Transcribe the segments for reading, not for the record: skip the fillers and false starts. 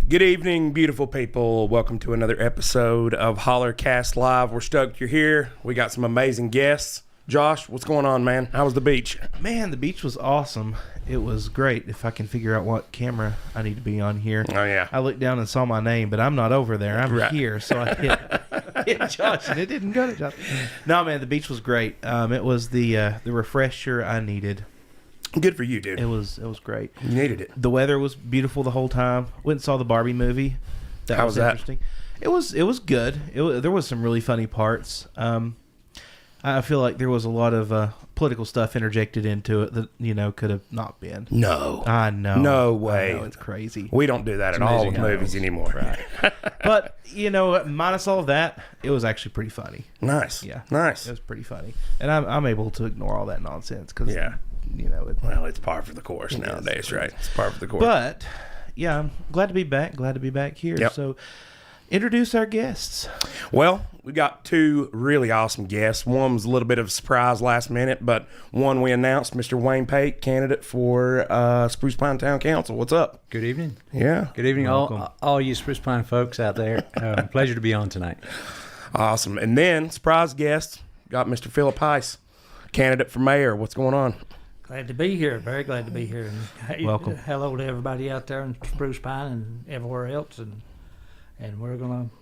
Good evening, beautiful people. Welcome to another episode of HollerCast Live. We're stoked you're here. We got some amazing guests. Josh, what's going on, man? How was the beach? Man, the beach was awesome. It was great. If I can figure out what camera I need to be on here. Oh, yeah. I looked down and saw my name, but I'm not over there. I'm right here. So I hit Josh, and it didn't go to Josh. No, man, the beach was great. It was the refresher I needed. Good for you, dude. It was great. You needed it. The weather was beautiful the whole time. Went and saw the Barbie movie. How was that? Interesting. It was good. There was some really funny parts. I feel like there was a lot of political stuff interjected into it that could have not been. No. I know. No way. I know, it's crazy. We don't do that at all with movies anymore. Right. But, minus all of that, it was actually pretty funny. Nice. Yeah. Nice. It was pretty funny. And I'm able to ignore all that nonsense because, it's par for the course nowadays, right? It's par for the course. But, yeah, I'm glad to be back. Glad to be back here. Yep. So, introduce our guests. Well, we got two really awesome guests. One was a little bit of a surprise last minute, but one we announced, Mr. Wayne Pate, candidate for Spruce Pine Town Council. What's up? Good evening. Yeah. Good evening, all you Spruce Pine folks out there. Pleasure to be on tonight. Awesome. And then, surprise guest, got Mr. Philip Heiss, candidate for mayor. What's going on? Glad to be here. Very glad to be here. And welcome. Hello to everybody out there in Spruce Pine and everywhere else. And we're going to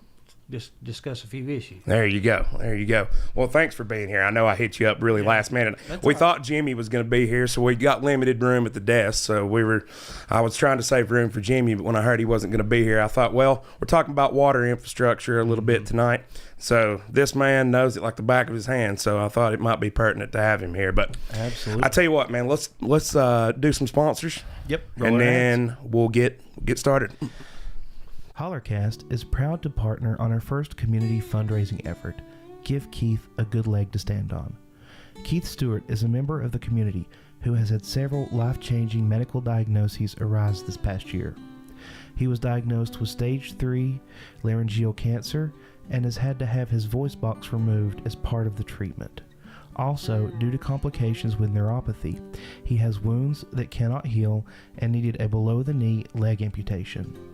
just discuss a few issues. There you go. Well, thanks for being here. I know I hit you up really last minute. We thought Jimmy was going to be here, so we got limited room at the desk. So I was trying to save room for Jimmy, but when I heard he wasn't going to be here, I thought, well, we're talking about water infrastructure a little bit tonight. So this man knows it like the back of his hand. So I thought it might be pertinent to have him here. But absolutely, I tell you what, man, let's do some sponsors. Yep. And then we'll get started. HollerCast is proud to partner on our first community fundraising effort, Give Keith a Good Leg to Stand On. Keith Stewart is a member of the community who has had several life-changing medical diagnoses arise this past year. He was diagnosed with stage 3 laryngeal cancer and has had to have his voice box removed as part of the treatment. Also, due to complications with neuropathy, he has wounds that cannot heal and needed a below-the-knee leg amputation.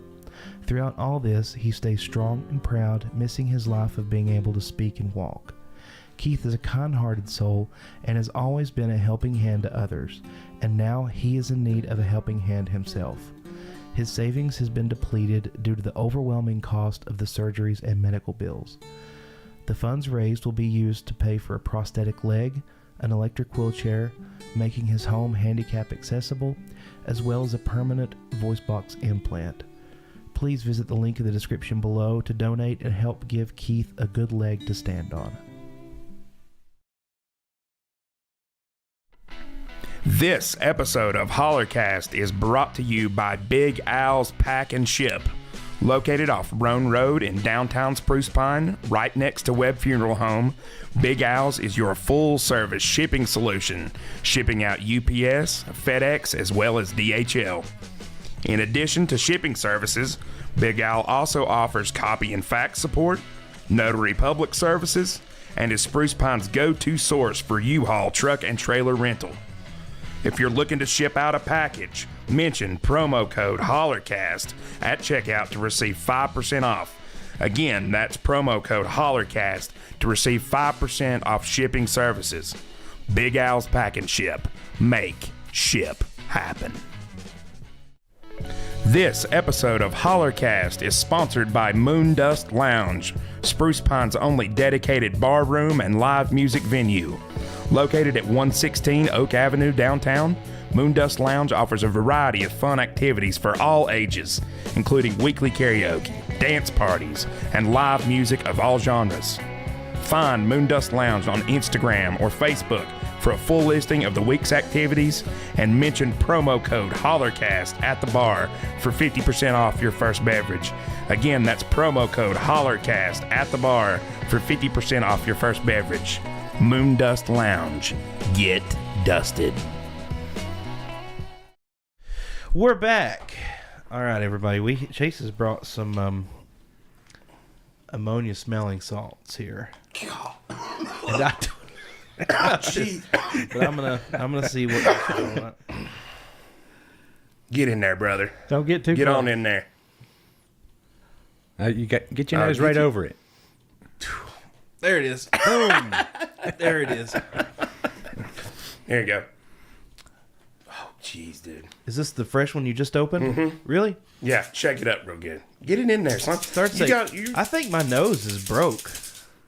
Throughout all this, he stays strong and proud, missing his life of being able to speak and walk. Keith is a kind-hearted soul and has always been a helping hand to others, and now he is in need of a helping hand himself. His savings has been depleted due to the overwhelming cost of the surgeries and medical bills. The funds raised will be used to pay for a prosthetic leg, an electric wheelchair, making his home handicap accessible, as well as a permanent voice box implant. Please visit the link in the description below to donate and help give Keith a good leg to stand on. This episode of HollerCast is brought to you by Big Al's Pack and Ship. Located off Roan Road in downtown Spruce Pine, right next to Webb Funeral Home, Big Al's is your full-service shipping solution, shipping out UPS, FedEx, as well as DHL. In addition to shipping services, Big Al also offers copy and fax support, notary public services, and is Spruce Pine's go-to source for U-Haul truck and trailer rental. If you're looking to ship out a package, mention promo code HollerCast at checkout to receive 5% off. Again, that's promo code HollerCast to receive 5% off shipping services. Big Al's Pack and Ship. Make ship happen. This episode of HollerCast is sponsored by Moondust Lounge, Spruce Pine's only dedicated bar room and live music venue. Located at 116 Oak Avenue downtown, Moondust Lounge offers a variety of fun activities for all ages, including weekly karaoke, dance parties, and live music of all genres. Find Moondust Lounge on Instagram or Facebook for a full listing of the week's activities, and mention promo code HollerCast at the bar for 50% off your first beverage. Again, that's promo code HollerCast at the bar for 50% off your first beverage. Moondust Lounge. Get dusted. We're back. All right, everybody. Chase has brought some ammonia smelling salts here. And but I'm gonna see what. Get in there, brother. Don't get too Get close. on in there. You get your nose right over it. There it is. Boom. There it is. Here you go. Oh, jeez, dude. Is this the fresh one you just opened? Mm-hmm. Really? Yeah, shake it up real good. Get it in there, son. I think my nose is broke.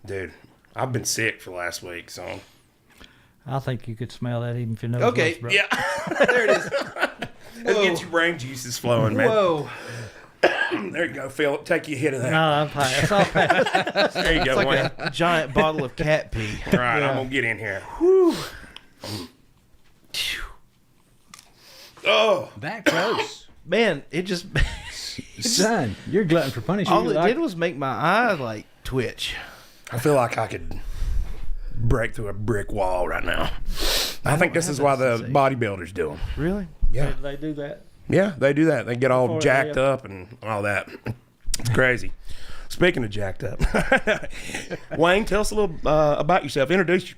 Dude, I've been sick for last week, so. I think you could smell that even if your nose Okay, was broke. Yeah. There it is. Let's get your brain juices flowing, man. Whoa. There you go, Phil. Take you a hit of that. No, I'm fine. It's all right. There you go, It's Wayne. like a giant bottle of cat pee. All right, Yeah. I'm going to get in here. Whew. Oh. That close. Man, it just Son, you're glutton for punishment. all it did was make my eye like twitch. I feel like I could break through a brick wall right now. I think this is why the bodybuilders do them. Really? Yeah. They do that. Yeah, they do that. They get all Before they jacked lift. up and all that. It's crazy. Speaking of jacked up, Wayne, tell us a little about yourself. Introduce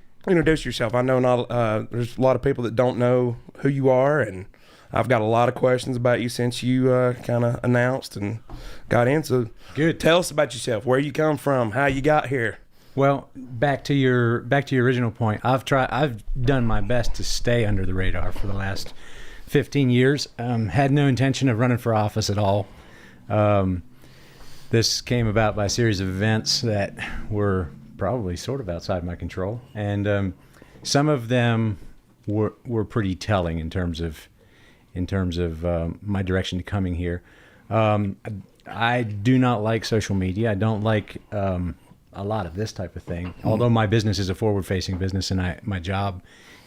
yourself. I know there's a lot of people that don't know who you are, and I've got a lot of questions about you since you kind of announced and got in. So, Good. Tell us about yourself. Where you come from? How you got here? Well, back to your original point. I've done my best to stay under the radar for the last 15 years. Had no intention of running for office at all. This came about by a series of events that were probably sort of outside my control, and some of them were pretty telling in terms of my direction to coming here. I do not like social media. I don't like a lot of this type of thing. Although my business is a forward-facing business, and my job,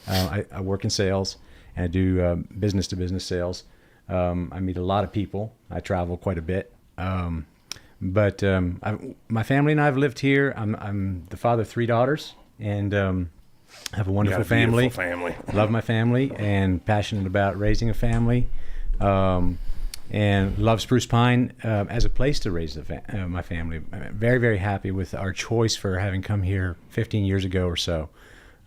I work in sales, and I do business-to-business sales. I meet a lot of people. I travel quite a bit. But my family and I have lived here. I'm the father of 3 daughters, and have a wonderful You got a family. beautiful family. Love my family and passionate about raising a family. And love Spruce Pine as a place to raise my family. I'm very, very happy with our choice for having come here 15 years ago or so.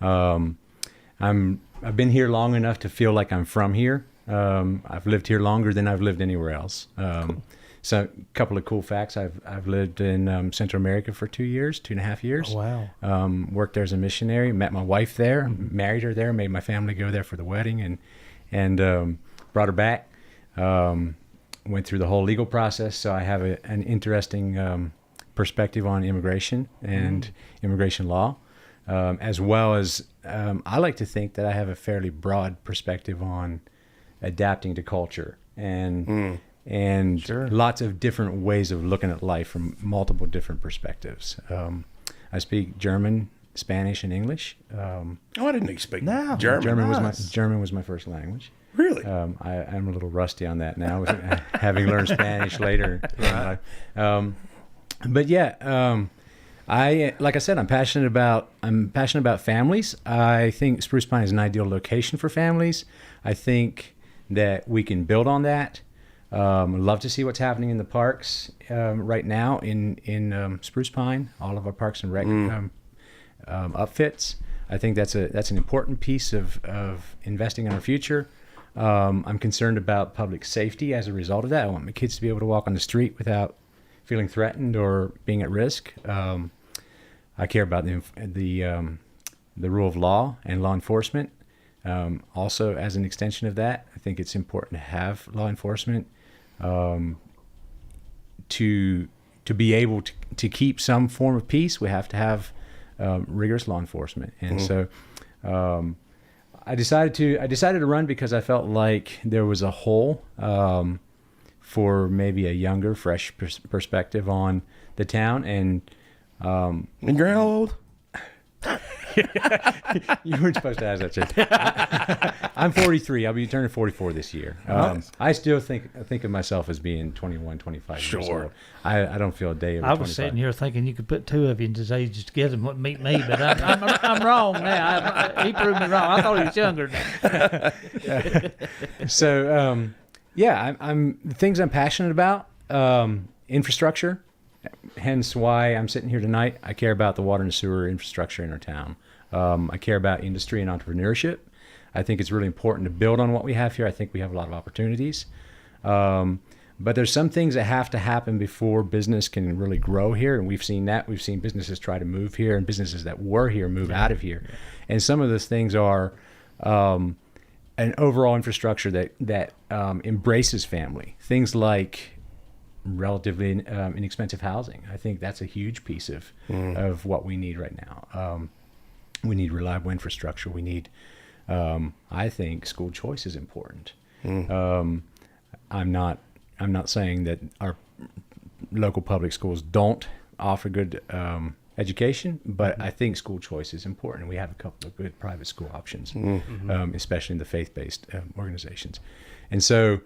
I've been here long enough to feel like I'm from here. I've lived here longer than I've lived anywhere else. Cool. So a couple of cool facts. I've lived in Central America for 2.5 years. Oh, wow. Worked there as a missionary. Met my wife there. Married her there. Made my family go there for the wedding, and brought her back. Went through the whole legal process, so I have an interesting perspective on immigration and immigration law, as well as I like to think that I have a fairly broad perspective on adapting to culture and Sure. lots of different ways of looking at life from multiple different perspectives. I speak German, Spanish, and English. Oh, I didn't know you speak No. German. German was my first language. Really? I'm a little rusty on that now, having learned Spanish later. Right. But yeah, like I said, I'm passionate about families. I think Spruce Pine is an ideal location for families. I think that we can build on that. Love to see what's happening in the parks right now in Spruce Pine. All of our parks and rec upfits. I think that's an important piece of investing in our future. I'm concerned about public safety as a result of that. I want my kids to be able to walk on the street without feeling threatened or being at risk. I care about the rule of law and law enforcement. Also, as an extension of that, I think it's important to have law enforcement to be able to keep some form of peace. We have to have rigorous law enforcement, and so I decided to run because I felt like there was a hole for maybe a younger, fresh perspective on the town. And And you're how old? You weren't supposed to ask that, Chase. I'm 43. I'll be turning 44 this year. I still think of myself as being 21, 25 years old. I don't feel a day over 25. I was sitting here thinking you could put two of you in his age together and wouldn't meet me, but I'm wrong now. He proved me wrong. I thought he was younger than that. So, I'm things I'm passionate about. Infrastructure. Hence why I'm sitting here tonight. I care about the water and sewer infrastructure in our town. I care about industry and entrepreneurship. I think it's really important to build on what we have here. I think we have a lot of opportunities. But there's some things that have to happen before business can really grow here. And we've seen that. We've seen businesses try to move here and businesses that were here move out of here. And some of those things are an overall infrastructure that embraces family. Things like relatively inexpensive housing. I think that's a huge piece of what we need right now. We need reliable infrastructure. We need, I think, school choice is important. I'm not saying that our local public schools don't offer good education, but I think school choice is important. We have a couple of good private school options, especially in the faith-based organizations. And so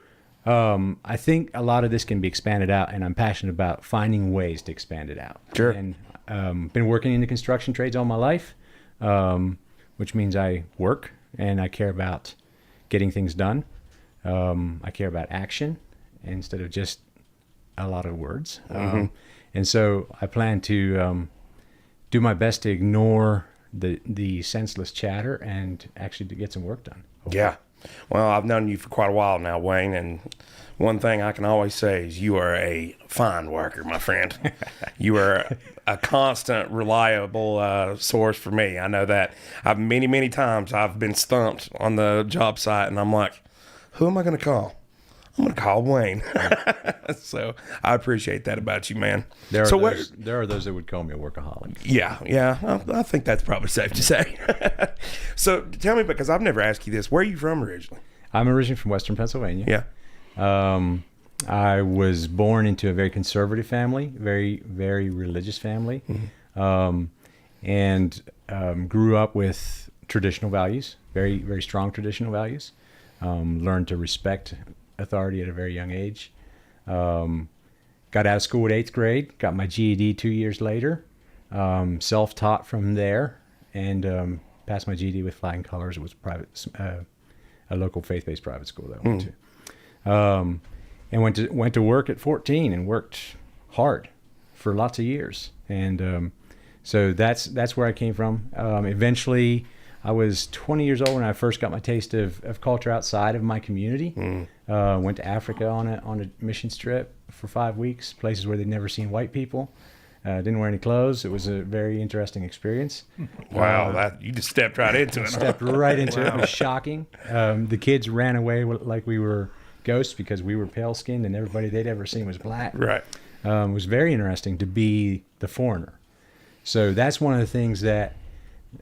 I think a lot of this can be expanded out, and I'm passionate about finding ways to expand it out. Sure. And been working in the construction trades all my life, which means I work and I care about getting things done. I care about action instead of just a lot of words. And so I plan to do my best to ignore the senseless chatter and actually to get some work done. Hopefully. Yeah. Well, I've known you for quite a while now, Wayne, and one thing I can always say is you are a fine worker, my friend. You are a constant, reliable source for me. I know that. Many times I've been stumped on the job site, and I'm like, who am I going to call? I'm going to call Wayne. So I appreciate that about you, man. There are those that would call me a workaholic. Yeah. I think that's probably safe to say. So tell me, because I've never asked you this, where are you from originally? I'm originally from Western Pennsylvania. Yeah. I was born into a very conservative family, very, very religious family, and grew up with traditional values, very, very strong traditional values. Learned to respect authority at a very young age. Got out of school at 8th grade, got my GED 2 years later, self-taught from there, and passed my GED with flying colors. It was a local faith-based private school that I went to. And went to work at 14 and worked hard for lots of years. And so that's where I came from. Eventually, I was 20 years old when I first got my taste of culture outside of my community. Went to Africa on a mission trip for 5 weeks, places where they'd never seen white people. Didn't wear any clothes. It was a very interesting experience. Wow, you just stepped right into it. Stepped right into it. It was shocking. The kids ran away like we were ghosts because we were pale-skinned and everybody they'd ever seen was black. Right. It was very interesting to be the foreigner. So that's one of the things that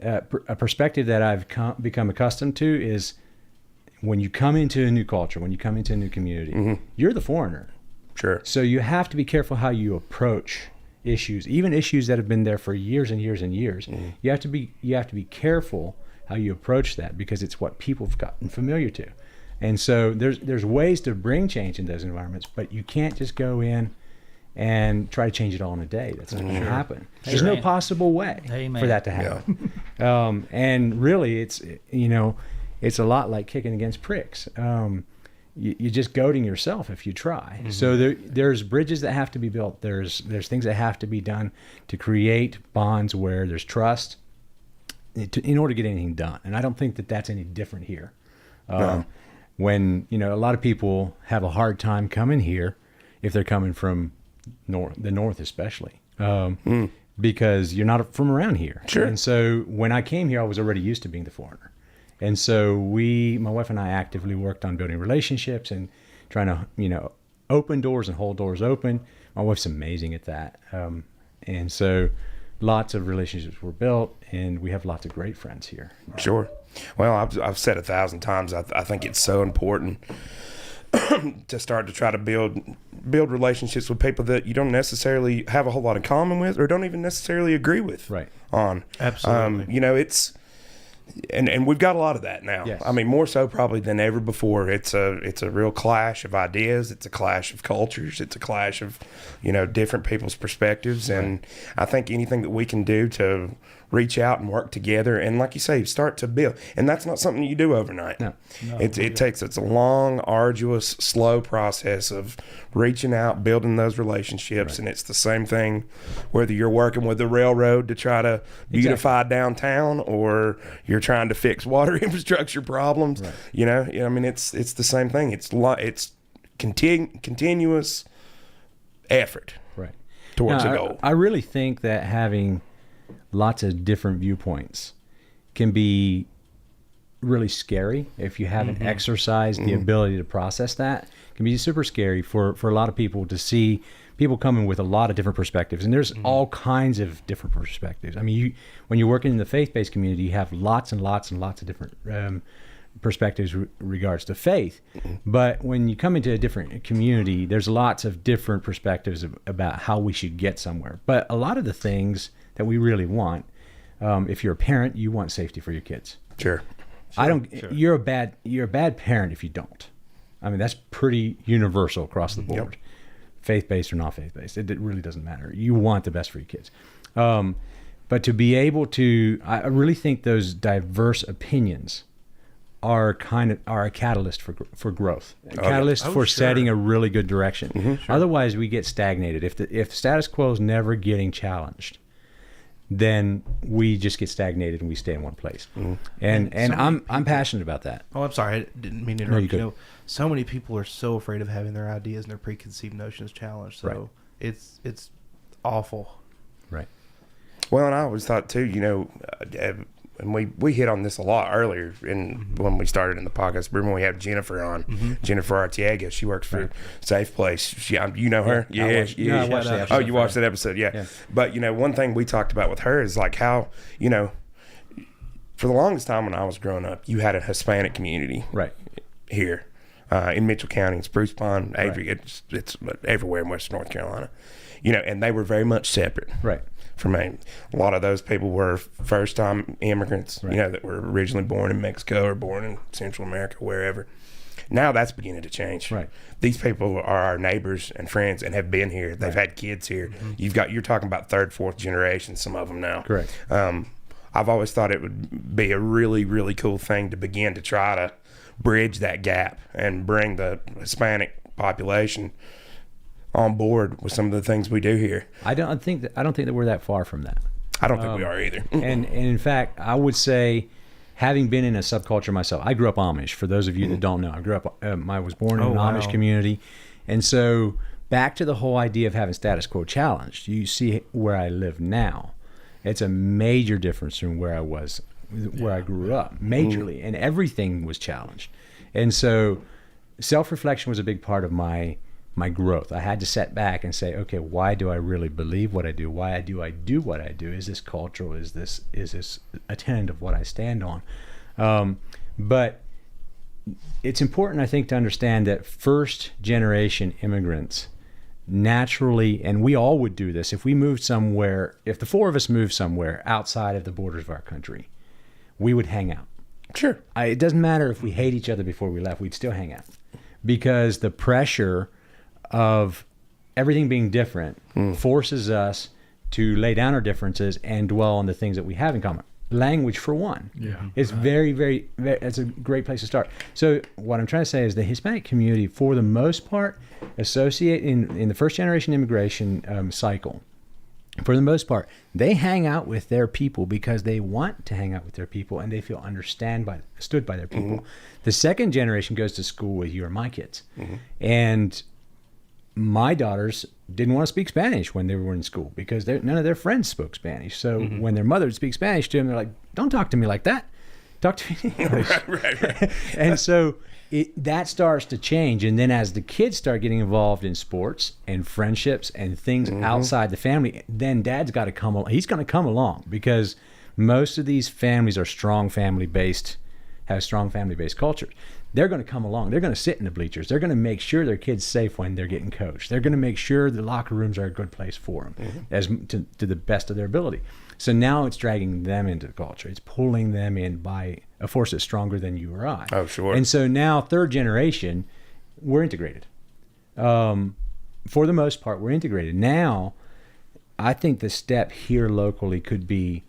a perspective that I've become accustomed to is when you come into a new culture, when you come into a new community, you're the foreigner. Sure. So you have to be careful how you approach issues, even issues that have been there for years and years and years. You have to be careful how you approach that because it's what people have gotten familiar to. And so there's ways to bring change in those environments, but you can't just go in and try to change it all in a day. That's not going to happen. There's no possible way for that to happen. Yeah. And really, it's a lot like kicking against pricks. You're just goading yourself if you try. So there's bridges that have to be built. There's things that have to be done to create bonds where there's trust in order to get anything done. And I don't think that that's any different here. When a lot of people have a hard time coming here if they're coming from the north especially, because you're not from around here. Sure. And so when I came here, I was already used to being the foreigner. And so my wife and I actively worked on building relationships and trying to, open doors and hold doors open. My wife's amazing at that. And so lots of relationships were built and we have lots of great friends here. Sure. Well, I've said 1,000 times, I think it's so important to start to try to build relationships with people that you don't necessarily have a whole lot in common with or don't even necessarily agree with Right. on. Absolutely. You know, it's and we've got a lot of that now. Yes. I mean, more so probably than ever before. It's a real clash of ideas. It's a clash of cultures. It's a clash of, you know, different people's perspectives. And I think anything that we can do to reach out and work together and, like you say, start to build. And that's not something you do overnight. No. It's a long, arduous, slow process of reaching out, building those relationships. And it's the same thing whether you're working with the railroad to try to beautify downtown or you're trying to fix water infrastructure problems. Right. You know, I mean, it's the same thing. It's continuous effort Right. towards Now, a goal. I really think that having lots of different viewpoints can be really scary if you haven't exercised the ability to process that. It can be super scary for a lot of people to see people coming with a lot of different perspectives, and there's all kinds of different perspectives. I mean, when you're working in the faith-based community, you have lots and lots and lots of different perspectives regards to faith. But when you come into a different community, there's lots of different perspectives about how we should get somewhere. But a lot of the things that we really want, if you're a parent, you want safety for your kids. Sure. You're a bad parent if you don't. I mean, that's pretty universal across the board. Faith-based or not faith-based, it really doesn't matter. You want the best for your kids. But to be able to, I really think those diverse opinions are a catalyst for growth, a catalyst for setting a really good direction. Otherwise, we get stagnated. If status quo is never getting challenged, then we just get stagnated and we stay in one place. And I'm passionate about that. Oh, I'm sorry. I didn't mean to No, interrupt. you You know, so many people are so afraid of having their ideas and their preconceived notions challenged. So it's awful. Right. Well, and I always thought too, you know, and we hit on this a lot earlier when we started in the podcast. Remember when we had Jennifer on, Jennifer Artiega. She works for Safe Place. You know her? I watched the episode. Oh, you watched that episode? Yeah. But, you know, one thing we talked about with her is like how, you know, for the longest time when I was growing up, you had a Hispanic community here in Mitchell County, in Spruce Pond, Avery. It's everywhere in Western North Carolina. You know, and they were very much separate. Right. From a lot of those people were first-time immigrants, you know, that were originally born in Mexico or born in Central America, wherever. Now that's beginning to change. Right. These people are our neighbors and friends and have been here. They've had kids here. You're talking about third, fourth generation, some of them now. Correct. I've always thought it would be a really, really cool thing to begin to try to bridge that gap and bring the Hispanic population on board with some of the things we do here. I don't think that we're that far from that. I don't think we are either. and in fact, I would say, having been in a subculture myself, I grew up Amish. For those of you that don't know, I was born in an Amish community, and so back to the whole idea of having status quo challenged. You see where I live now; it's a major difference from where I was, where I grew up, majorly, and everything was challenged. And so, self-reflection was a big part of my growth. I had to set back and say, okay, why do I really believe what I do? Why do I do what I do? Is this cultural? Is this a tenet of what I stand on? But it's important, I think, to understand that first generation immigrants naturally, and we all would do this, if we moved somewhere, if the four of us moved somewhere outside of the borders of our country, we would hang out. Sure. It doesn't matter if we hate each other before we left, we'd still hang out. Because the pressure of everything being different forces us to lay down our differences and dwell on the things that we have in common. Language, for one. It's very, very, it's a great place to start. So what I'm trying to say is the Hispanic community, for the most part, associate in the first generation immigration cycle, for the most part, they hang out with their people because they want to hang out with their people and they feel understood by their people. The second generation goes to school with you or my kids. And my daughters didn't want to speak Spanish when they were in school because none of their friends spoke Spanish. So when their mother would speak Spanish to them, they're like, don't talk to me like that. Talk to me in English. Right. And so that starts to change. And then as the kids start getting involved in sports and friendships and things outside the family, then dad's got to come along. He's going to come along because most of these families are have strong family-based cultures. they're going to come along. They're going to sit in the bleachers. They're going to make sure their kids safe when they're getting coached. They're going to make sure the locker rooms are a good place for them, as to the best of their ability. So now it's dragging them into the culture. It's pulling them in by a force that's stronger than you or I. Oh, sure. And so now, third generation, we're integrated. For the most part, we're integrated. Now, I think the step here locally could be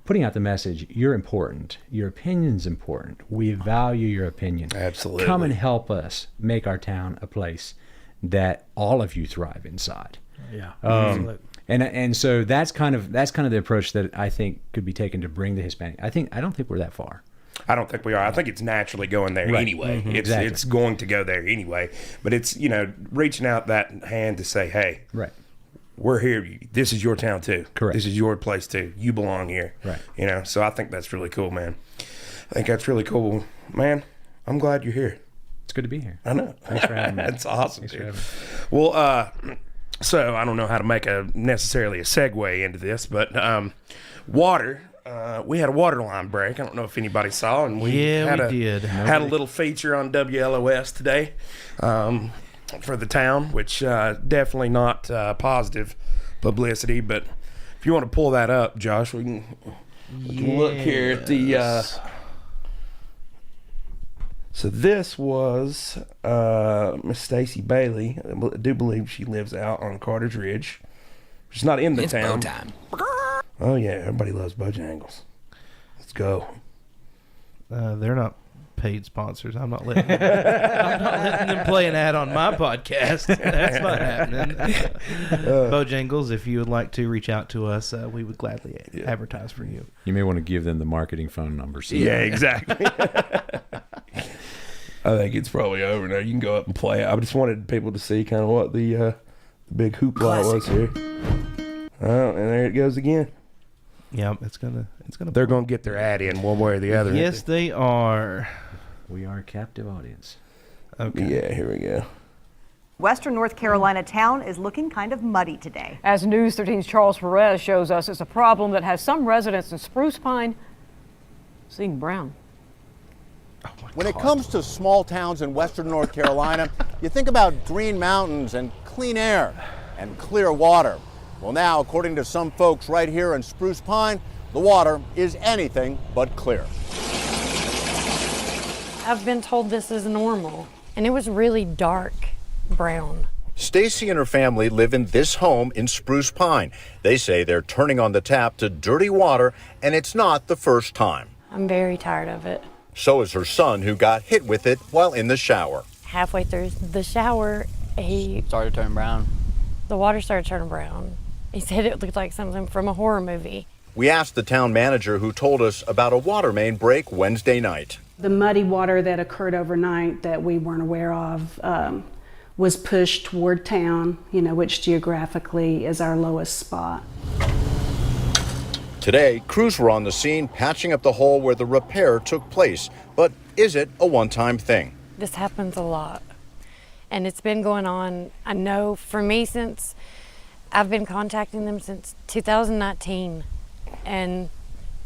putting out the message, you're important. Your opinion's important. We value your opinion. Absolutely. Come and help us make our town a place that all of you thrive inside. Yeah. Absolutely. And so that's kind of the approach that I think could be taken to bring the Hispanic. I don't think we're that far. I don't think we are. I think it's naturally going there anyway. Exactly. It's going to go there anyway. But it's, reaching out that hand to say, hey, Right. we're here. This is your town too. Correct. This is your place too. You belong here. Right. So I think that's really cool, man. I think that's really cool. Man, I'm glad you're here. It's good to be here. I know. Thanks for having me. That's awesome, Thanks for dude. having me. Well, so I don't know how to make necessarily a segue into this, but water. We had a water line break. I don't know if anybody saw, and we had a little feature on WLOS today for the town, which definitely not positive publicity. But if you want to pull that up, Josh, we can look here at the. So this was Miss Stacy Bailey. I do believe she lives out on Carter's Ridge. She's not in the town. Bow time. Oh yeah, everybody loves Bojangles. Let's go. They're not paid sponsors. I'm not letting them play an ad on my podcast. That's not happening. Bojangles, if you would like to reach out to us, we would gladly advertise for you. You may want to give them the marketing phone number. So Yeah, exactly. I think it's probably over now. You can go up and play it. I just wanted people to see kind of what the big hoopla was here. Oh, and there it goes again. Yeah, it's gonna. They're gonna get their ad in one way or the other. Yes, they are. we are a captive audience. Okay. Yeah, here we go. Western North Carolina town is looking kind of muddy today. As News 13's Charles Perez shows us, it's a problem that has some residents in Spruce Pine seeing brown. When it comes to small towns in western North Carolina, you think about green mountains and clean air and clear water. Well, now, according to some folks right here in Spruce Pine, the water is anything but clear. I've been told this is normal, and it was really dark brown. Stacy and her family live in this home in Spruce Pine. They say they're turning on the tap to dirty water, and it's not the first time. I'm very tired of it. So is her son, who got hit with it while in the shower. Halfway through the shower, Started turning brown. the water started turning brown. He said it looked like something from a horror movie. We asked the town manager, who told us about a water main break Wednesday night. The muddy water that occurred overnight that we weren't aware of was pushed toward town, which geographically is our lowest spot. Today, crews were on the scene patching up the hole where the repair took place. But is it a one-time thing? This happens a lot, and it's been going on, I know, for me since I've been contacting them since 2019, and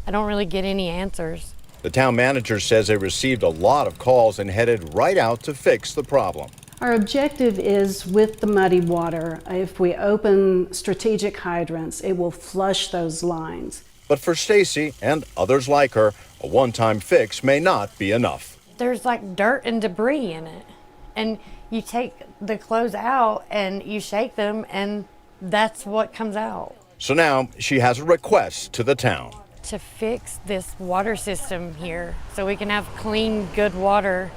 I don't really get any answers. The town manager says they received a lot of calls and headed right out to fix the problem. Our objective is, with the muddy water, if we open strategic hydrants, it will flush those lines. But for Stacy and others like her, a one-time fix may not be enough. There's like dirt and debris in it, and you take the clothes out and you shake them, and that's what comes out. So now she has a request to the town. To fix this water system here so we can have clean, good water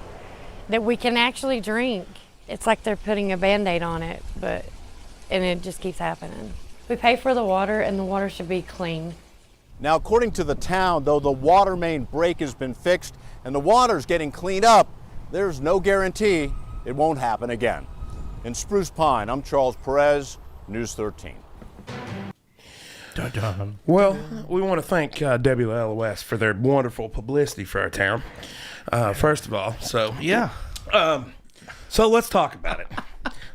that we can actually drink. It's like they're putting a Band-Aid on it, and it just keeps happening. We pay for the water, and the water should be clean. Now, according to the town, though the water main break has been fixed and the water's getting cleaned up, there's no guarantee it won't happen again. In Spruce Pine, I'm Charles Perez, News 13. Well, we want to thank WLOS for their wonderful publicity for our town. First of all, so let's talk about it.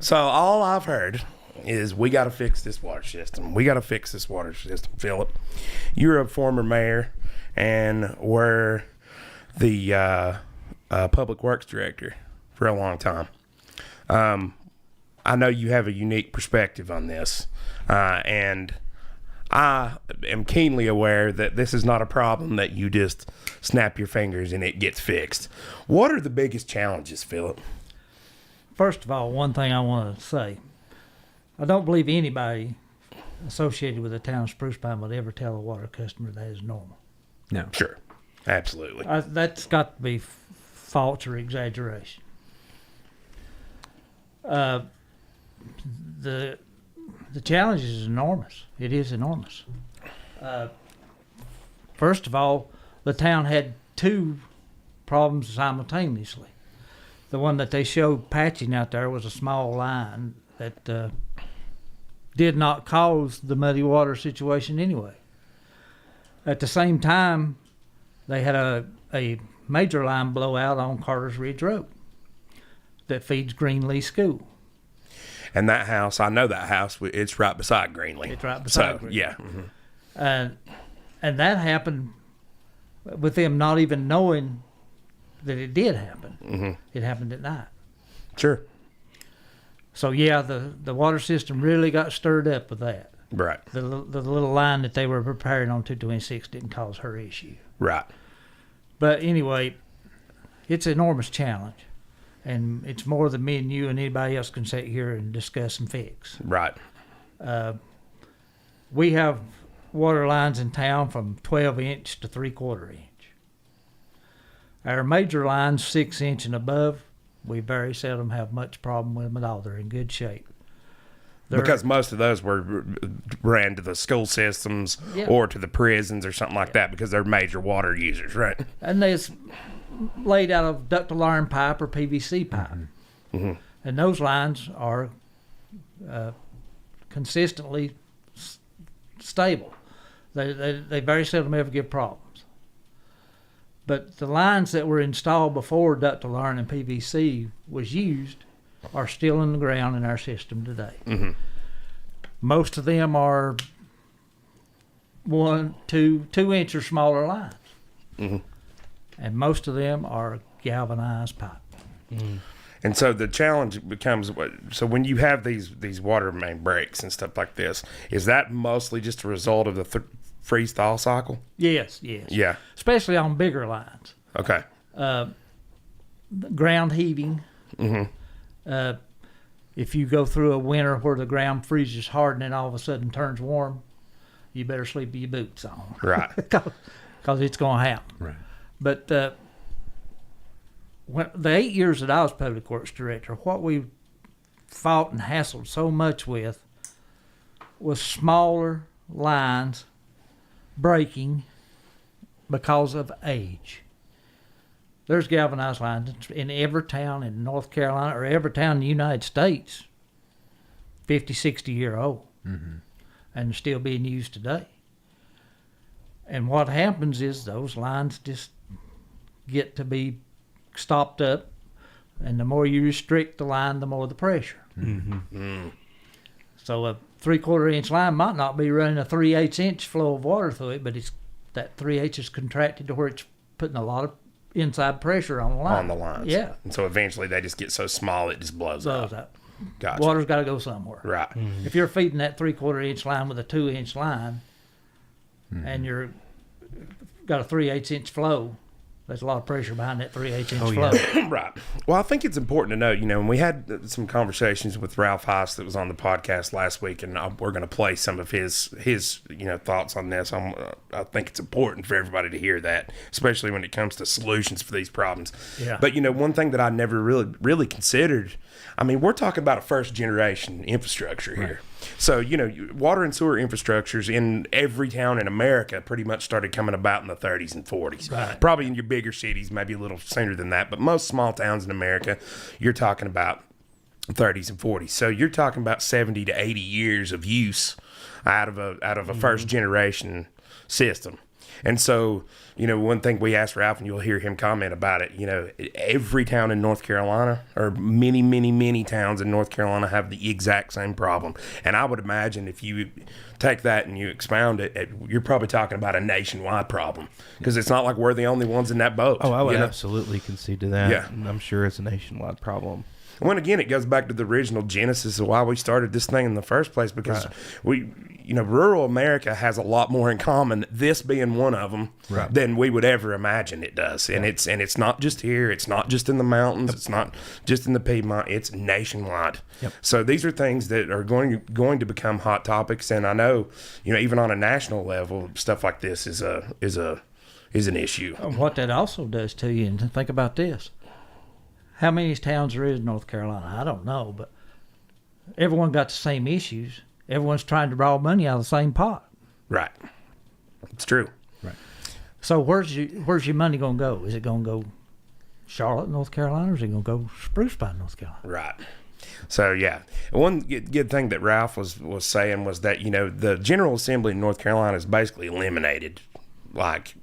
So all I've heard is we got to fix this water system. We got to fix this water system. Philip, you're a former mayor and were the public works director for a long time. I know you have a unique perspective on this, and I am keenly aware that this is not a problem that you just snap your fingers and it gets fixed. What are the biggest challenges, Philip? First of all, one thing I want to say, I don't believe anybody associated with the town of Spruce Pine would ever tell a water customer that is normal. No. Sure. Absolutely. That's got to be false or exaggeration. The challenge is enormous. It is enormous. First of all, the town had two problems simultaneously. The one that they showed patching out there was a small line that did not cause the muddy water situation anyway. At the same time, they had a major line blowout on Carter's Ridge Road that feeds Greenlee School. And that house, I know that house, it's right beside Greenlee. It's right beside Greenlee. Greenlee. Yeah. Mm-hmm. And that happened with them not even knowing that it did happen. Mm-hmm. It happened at night. Sure. So, yeah, the water system really got stirred up with that. Right. The little line that they were repairing on 226 didn't cause her issue. Right. But anyway, it's an enormous challenge. And it's more than me and you and anybody else can sit here and discuss and fix. Right. We have water lines in town from 12-inch to 3/4 inch. Our major lines, 6-inch and above, we very seldom have much problem with them at all. They're in good shape. Because most of those ran to the school systems or to the prisons or something like that because they're major water users, right? And it's laid out of ductile iron pipe or PVC pipe. Mm-hmm. And those lines are consistently stable. They very seldom ever give problems. But the lines that were installed before ductile iron and PVC was used are still in the ground in our system today. Mm-hmm. Most of them are 2 inch or smaller lines. Mm-hmm. And most of them are galvanized pipe. Mm. And so the challenge becomes, so when you have these water main breaks and stuff like this, is that mostly just a result of the freeze-thaw cycle? Yes. Yeah. Especially on bigger lines. Okay. Ground heaving. Mm-hmm. If you go through a winter where the ground freezes hard and then all of a sudden turns warm, you better sleep with your boots on. Right. Because it's going to happen. Right. But the 8 years that I was public works director, what we fought and hassled so much with was smaller lines breaking because of age. There's galvanized lines in every town in North Carolina or every town in the United States, 50, 60-year-old, and still being used today. And what happens is those lines just get to be stopped up, and the more you restrict the line, the more the pressure. So a 3/4 inch line might not be running a 3/8 inch flow of water through it, but it's that 3/8 is contracted to where it's putting a lot of inside pressure on the line. On the lines. Yeah. And so eventually they just get so small it just blows up. Gotcha. Water's got to go somewhere. Right. If you're feeding that 3/4 inch line with a 2-inch line, and you're got a 3/8 inch flow, there's a lot of pressure behind that 3/8 inch flow. Right. Well, I think it's important to note, when we had some conversations with Ralph Heiss that was on the podcast last week, and we're going to play some of his thoughts on this. I think it's important for everybody to hear that, especially when it comes to solutions for these problems. Yeah. But, one thing that I never really considered, we're talking about a first generation infrastructure here. Right. So, water and sewer infrastructures in every town in America pretty much started coming about in the 30s and 40s. Right. Probably in your bigger cities, maybe a little sooner than that. But most small towns in America, you're talking about 30s and 40s. So you're talking about 70 to 80 years of use out of a first generation system. And so, one thing we asked Ralph, and you'll hear him comment about it, every town in North Carolina, or many, many, many towns in North Carolina, have the exact same problem. And I would imagine if you take that and you expound it, you're probably talking about a nationwide problem, because it's not like we're the only ones in that boat. Oh, I would absolutely concede to that. Yeah. I'm sure it's a nationwide problem. Well, again, it goes back to the original genesis of why we started this thing in the first place, because rural America has a lot more in common, this being one of them, than we would ever imagine it does. And it's not just here. It's not just in the mountains. It's not just in the Piedmont. It's nationwide. Yep. So these are things that are going to become hot topics. And I know, even on a national level, stuff like this is an issue. What that also does to you, and think about this. How many towns there is in North Carolina? I don't know, but everyone got the same issues. Everyone's trying to draw money out of the same pot. Right. It's true. Right. So where's your money going to go? Is it going to go Charlotte, North Carolina, or is it going to go Spruce Pine, North Carolina? Right. So, yeah. One good thing that Ralph was saying was that, the General Assembly in North Carolina is basically eliminated, like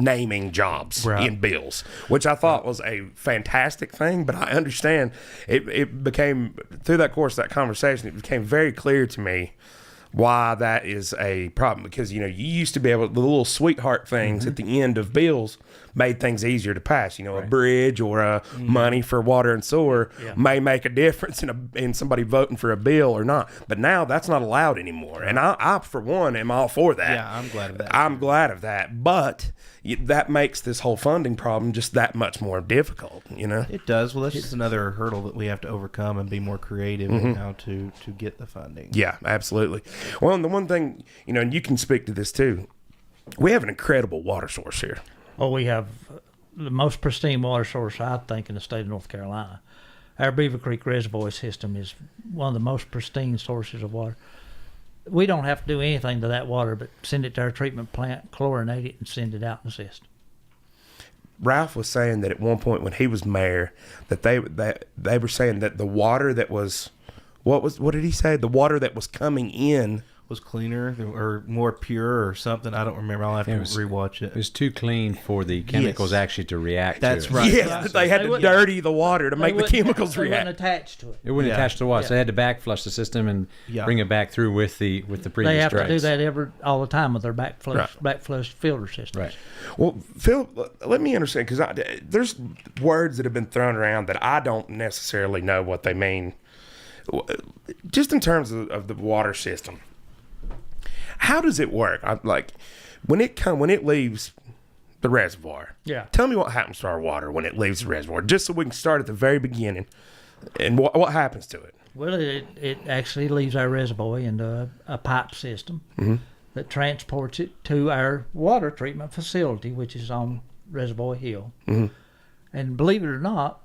naming jobs in bills, which I thought was a fantastic thing. But I understand it became, through that course of that conversation, it became very clear to me why that is a problem, because you used to be able, the little sweetheart things at the end of bills made things easier to pass. A bridge or money for water and sewer may make a difference in somebody voting for a bill or not. But now that's not allowed anymore. And I for one am all for that. Yeah, I'm glad of that. I'm glad of that. But that makes this whole funding problem just that much more difficult. It does. Well, that's just another hurdle that we have to overcome and be more creative in how to get the funding. Yeah, absolutely. Well, and the one thing, and you can speak to this too, we have an incredible water source here. Oh, we have the most pristine water source, I think, in the state of North Carolina. Our Beaver Creek Reservoir system is one of the most pristine sources of water. We don't have to do anything to that water but send it to our treatment plant, chlorinate it, and send it out in the system. Ralph was saying that at one point when he was mayor, that they were saying that the water that was, what did he say? The water that was coming in was cleaner or more pure or something. I don't remember. I'll have to rewatch it. It was too clean for the chemicals actually to react That's to it. right. Yes, they had to dirty the water to make the chemicals They react. wouldn't attach to it. It wouldn't attach to the water, so they had to backflush the system and bring it back through with the previous They have drains. to do that all the time with their backflush filter systems. Right. Well, Phil, let me understand, because there's words that have been thrown around that I don't necessarily know what they mean. Just in terms of the water system, how does it work? When it leaves the reservoir. Yeah. Tell me what happens to our water when it leaves the reservoir, just so we can start at the very beginning, and what happens to it. Well, it actually leaves our reservoir into a pipe system that transports it to our water treatment facility, which is on Reservoir Hill. And believe it or not,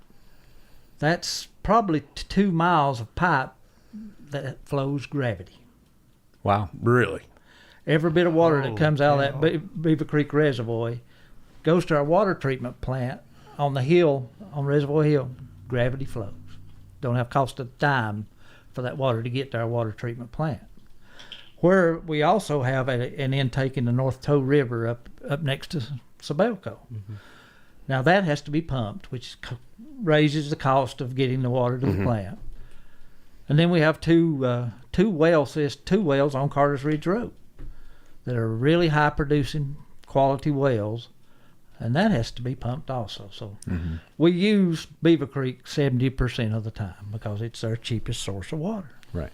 that's probably 2 miles of pipe that flows gravity. Wow. Really? Every bit of water that comes out of that Beaver Creek Reservoir goes to our water treatment plant on the hill, on Reservoir Hill. Gravity flows. Don't have cost a dime for that water to get to our water treatment plant. Where we also have an intake in the North Toe River up next to Sabelco. Now that has to be pumped, which raises the cost of getting the water to the plant. And then we have two wells on Carter's Ridge Road that are really high producing quality wells, and that has to be pumped also. So we use Beaver Creek 70% of the time because it's our cheapest source of water. Right.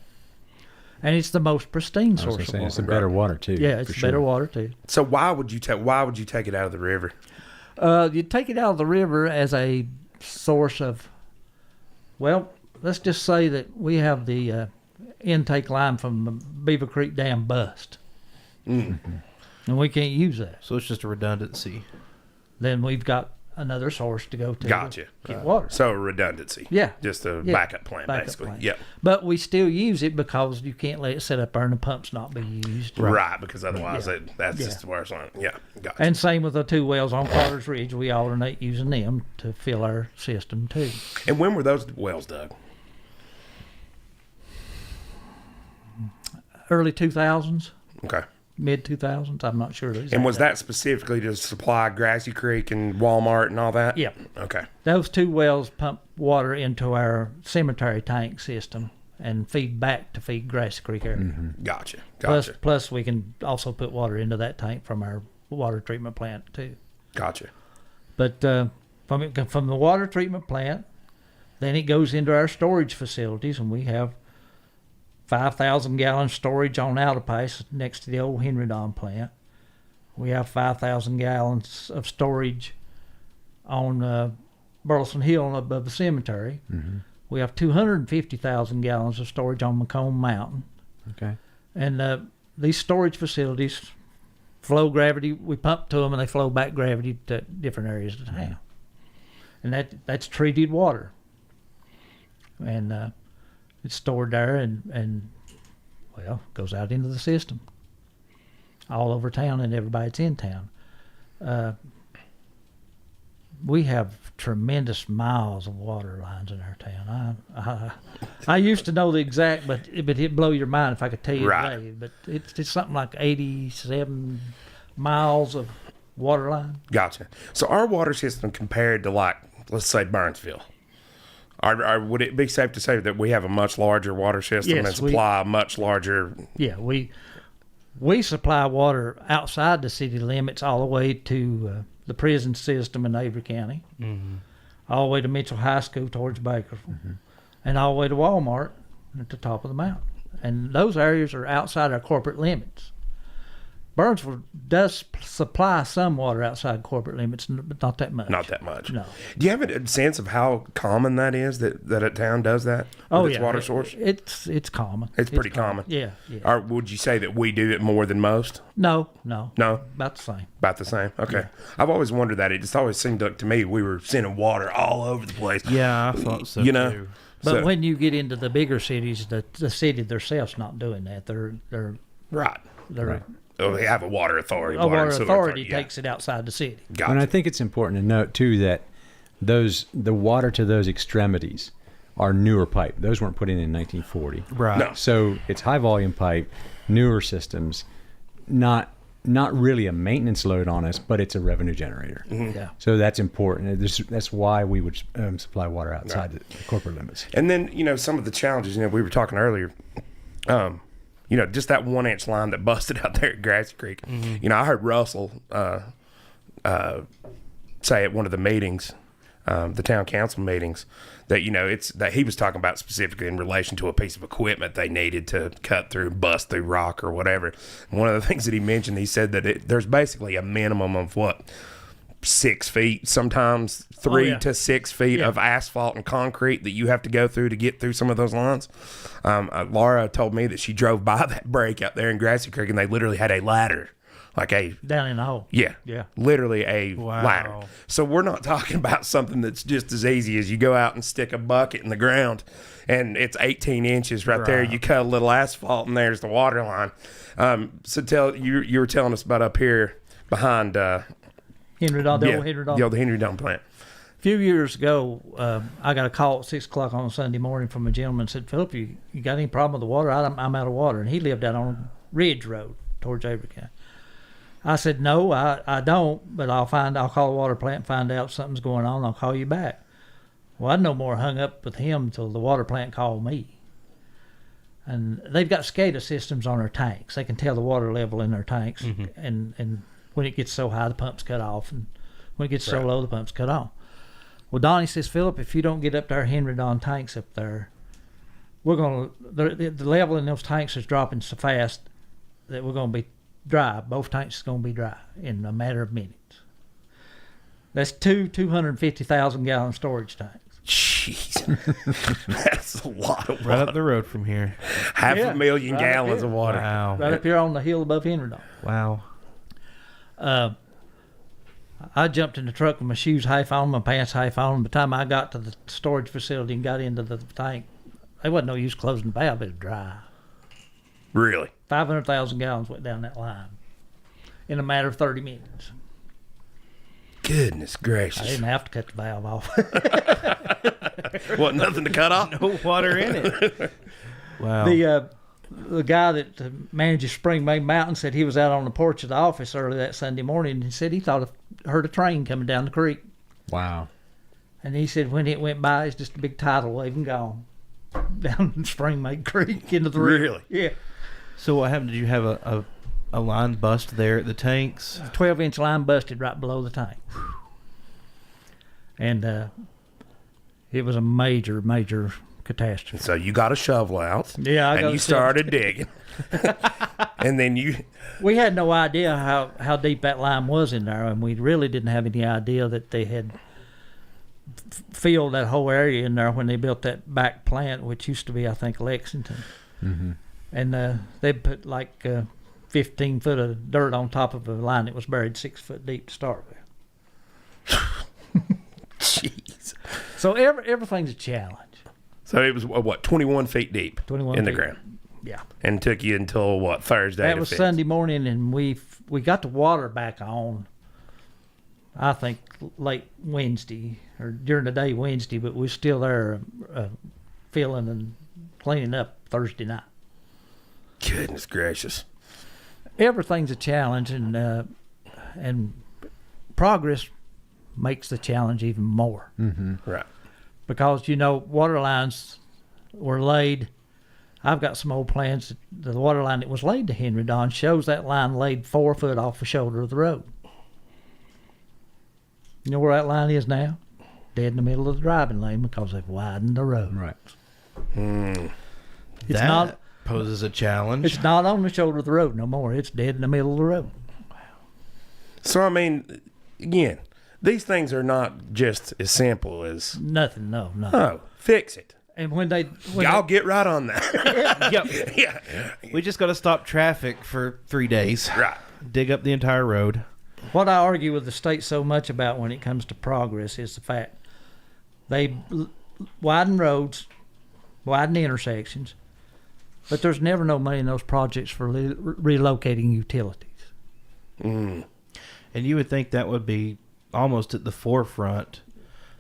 And it's the most pristine source of water. It's the better water too. Yeah, it's better water too. So why would you take it out of the river? You take it out of the river as a source of, well, let's just say that we have the intake line from the Beaver Creek Dam bust. And we can't use that. So it's just a redundancy. Then we've got another source to go to. Gotcha. Get water. So redundancy. Yeah. Just a backup plan, basically. Plan. Yeah. But we still use it because you can't let it sit up there and the pumps not be used. Right, because otherwise that's just the worst one. Yeah. Gotcha. And same with the 2 wells on Carter's Ridge. We alternate using them to fill our system too. And when were those wells dug? Early 2000s. Okay. mid 2000s. I'm not sure. And was that specifically to supply Grassy Creek and Walmart and all that? Yep. Okay. Those 2 wells pump water into our cemetery tank system and feed back to feed Grassy Creek area. Mm-hmm. Gotcha. Plus, we can also put water into that tank from our water treatment plant too. Gotcha. But from the water treatment plant, then it goes into our storage facilities, and we have 5,000 gallon storage on Altapace next to the old Henry Don plant. We have 5,000 gallons of storage on Burleson Hill above the cemetery. Mm-hmm. We have 250,000 gallons of storage on Macomb Mountain. Okay. And these storage facilities flow gravity. We pump to them, and they flow back gravity to different areas of the town. And that's treated water. And it's stored there and goes out into the system all over town, and everybody that's in town. We have tremendous miles of water lines in our town. I used to know the exact, but it'd blow your mind if I could tell you today. But it's something like 87 miles of water line. Gotcha. So our water system compared to, like, let's say Burnsville, would it be safe to say that we have a much larger water system and supply a much larger... Yeah, we supply water outside the city limits all the way to the prison system in Avery County, all the way to Mitchell High School towards Bakersville, and all the way to Walmart at the top of the mountain. And those areas are outside our corporate limits. Burnsville does supply some water outside corporate limits, but not that much. Not that much. No. Do you have a sense of how common that is, that a town does that with its water source? It's common. It's pretty common. Yeah. Or would you say that we do it more than most? No. About the same. Okay. Yeah. I've always wondered that. It just always seemed like to me we were sending water all over the place. Yeah, I thought so too. But when you get into the bigger cities, the city themselves not doing that. They're right. Right. Oh, they have a water authority. A water authority takes it outside the city. Gotcha. And I think it's important to note too that the water to those extremities are newer pipe. Those weren't put in 1940. Right. No. So it's high volume pipe, newer systems, not really a maintenance load on us, but it's a revenue generator. Mm-hmm. Yeah. So that's important. That's why we would supply water outside the corporate limits. And then, some of the challenges, we were talking earlier, just that 1-inch line that busted out there at Grassy Creek. Mm-hmm. I heard Russell say at one of the meetings, the town council meetings, that, it's that he was talking about specifically in relation to a piece of equipment they needed to cut through, bust through rock or whatever. And one of the things that he mentioned, he said that there's basically a minimum of 6 feet, sometimes 3 to 6 feet of asphalt and concrete that you have to go through to get through some of those lines. Laura told me that she drove by that break out there in Grassy Creek, and they literally had a ladder, down in the hole. Yeah, literally a ladder. So we're not talking about something that's just as easy as you go out and stick a bucket in the ground, and it's 18 inches right there. You cut a little asphalt, and there's the water line. So you were telling us about up here behind. Henry Don. The old Henry Don plant. A few years ago, I got a call at 6 o'clock on a Sunday morning from a gentleman. Said, "Philip, you got any problem with the water? I'm out of water." And he lived out on Ridge Road towards Avery County. I said, "No, I don't, but I'll call the water plant and find out if something's going on. I'll call you back." Well, I'd no more hung up with him until the water plant called me. And they've got SCADA systems on their tanks. They can tell the water level in their tanks, and when it gets so high, the pump's cut off, and when it gets so low, the pump's cut on. Well, Donnie says, "Philip, if you don't get up to our Henry Don tanks up there, the level in those tanks is dropping so fast that we're going to be dry. Both tanks are going to be dry in a matter of minutes." That's 250,000 gallon storage tanks. Jeez, that's a lot of water. Right up the road from here. Half a million gallons of water. Wow. Right up here on the hill above Henry Don. Wow. I jumped in the truck with my shoes half on, my pants half on. By the time I got to the storage facility and got into the tank, there wasn't no use closing the valve. It was dry. Really? 500,000 gallons went down that line in a matter of 30 minutes. Goodness gracious. I didn't have to cut the valve off. What, nothing to cut off? No water in it. Wow. the guy that manages Spring Bay Mountain said he was out on the porch of the office early that Sunday morning and he said he heard a train coming down the creek. Wow. And he said when it went by, it's just a big tidal wave and gone down Spring Bay Creek into the river. Really? Yeah. So what happened? Did you have a line bust there at the tanks? A 12-inch line busted right below the tank. And it was a major, major catastrophe. So you got a shovel out. Yeah, I got and you a shovel. started digging. And then We had no idea how deep that line was in there, and we really didn't have any idea that they had filled that whole area in there when they built that back plant, which used to be, I think, Lexington. Mm-hmm. And they put like 15 foot of dirt on top of a line that was buried 6 foot deep to start with. jeez. So everything's a challenge. So it was what 21 feet deep 21 in the feet. ground, Yeah. and took you until what Thursday? That to was fix. Sunday morning, and we got the water back on, I think, late Wednesday, or during the day Wednesday, but we're still there filling and cleaning up Thursday night. Goodness gracious. Everything's a challenge, and progress makes the challenge even more. Mm-hmm. Right. Because, water lines were laid. I've got some old plans. The water line that was laid to Henry Don shows that line laid 4 foot off the shoulder of the road. You know where that line is now? Dead in the middle of the driving lane because they've widened the road. Right. It's That not poses a challenge. It's not on the shoulder of the road no more. It's dead in the middle of the road. So I mean, again, these things are not just as simple as Nothing, no. oh, fix it. And when Y'all get right on that. Yep. Yeah. We just got to stop traffic for 3 days. Right. Dig up the entire road. What I argue with the state so much about when it comes to progress is the fact they widen roads, widen intersections, but there's never no money in those projects for relocating utilities. And you would think that would be almost at the forefront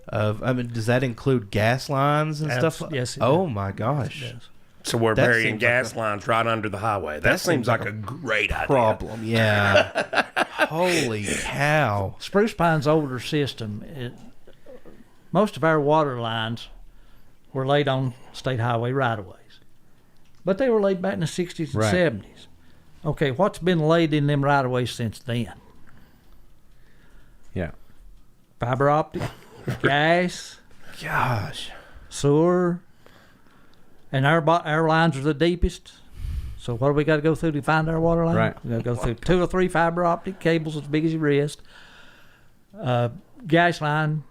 of, does that include gas lines and stuff? Yes, it Oh does. my gosh. It does. So we're That burying seems gas like lines right under the highway. That seems like a great idea. Problem, yeah. Holy cow. Spruce Pine's older system, most of our water lines were laid on state highway right-of-ways. But they were laid back in the 60s and Right. 70s. Okay, what's been laid in them right-of-ways since then? Yeah. Fiber optic, gas, Gosh. sewer, and our lines are the deepest. So what do we got to go through to find our water line? Right. We got to go through 2 or 3 fiber optic cables as big as your wrist. Gas line,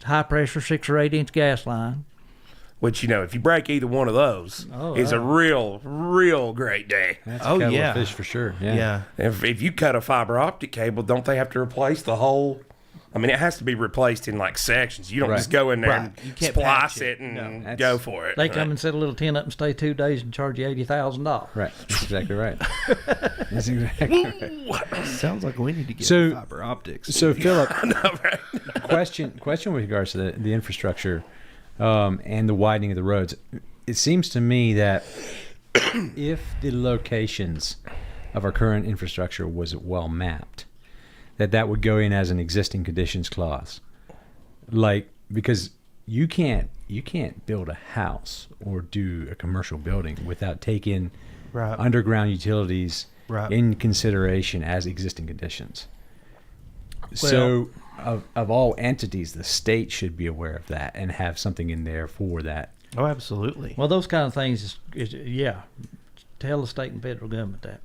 high pressure 6 or 8 inch gas line. Which, if you break either one of those, is a real, real great day. That's Oh, a kettle yeah. of fish for sure. Yeah. Yeah. If you cut a fiber optic cable, don't they have to replace the whole? I mean, it has to be replaced in like sections. You don't Right. just go in there Right. and You can't splice patch it it. and No. That's- go for it. They come and set a little tent up and stay 2 days and charge you $80,000. Right. That's exactly right. That's exactly right. Sounds like we need to get So- fiber optics. So, Philip, question with regards to the infrastructure and the widening of the roads. It seems to me that if the locations of our current infrastructure was well mapped, that would go in as an existing conditions clause. Like, because you can't build a house or do a commercial building without taking Right. underground utilities Right. in consideration as existing conditions. So of all entities, the state should be aware of that and have something in there for that. Oh, absolutely. Well, those kind of things is tell the state and federal government that.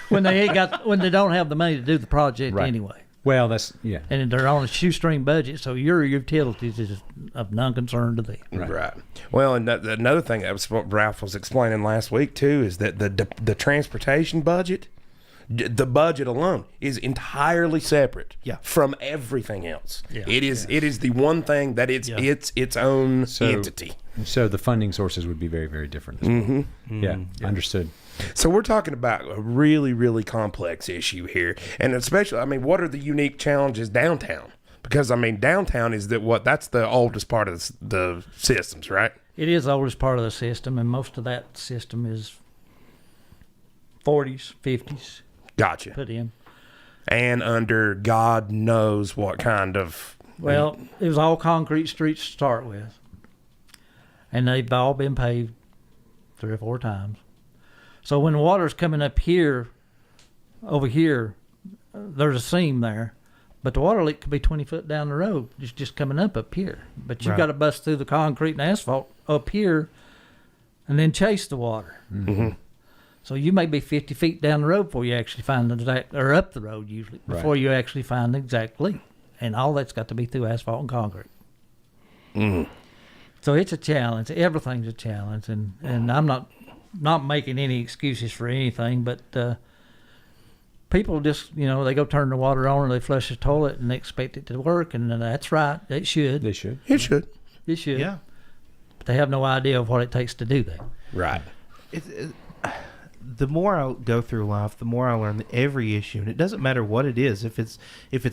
when they don't have the money to do the project Right. anyway. Well, that's, yeah. And they're on a shoestring budget, so your utilities is of none concern to them. Right. Well, and another thing that was what Ralph was explaining last week too is that the transportation budget, the budget alone, is entirely separate from everything else. Yeah. It is the one thing that it's its own entity. So the funding sources would be very, very different. Yeah, understood. So we're talking about a really, really complex issue here, and especially, I mean, what are the unique challenges downtown? Because I mean, downtown is that's the oldest part of the systems, right? It is the oldest part of the system, and most of that system is 40s, 50s. Gotcha. Put in. And under God knows what kind of... Well, it was all concrete streets to start with. And they've all been paved 3 or 4 times. So when the water's coming up here, over here, there's a seam there. But the water leak could be 20 foot down the road. It's just coming up here. But you've got to bust through the concrete and asphalt up here and then chase the water. Mm-hmm. So you may be 50 feet down the road before you actually find the exact, or up the road usually, before you actually find the exact leak. And all that's got to be through asphalt and concrete. Mm. So it's a challenge. Everything's a challenge. And I'm not making any excuses for anything, but people just, they go turn the water on and they flush the toilet and they expect it to work. And that's right. It should. They should. It should. It should. Yeah. But they have no idea of what it takes to do that. Right. The more I go through life, the more I learn that every issue, and it doesn't matter what it is, if it's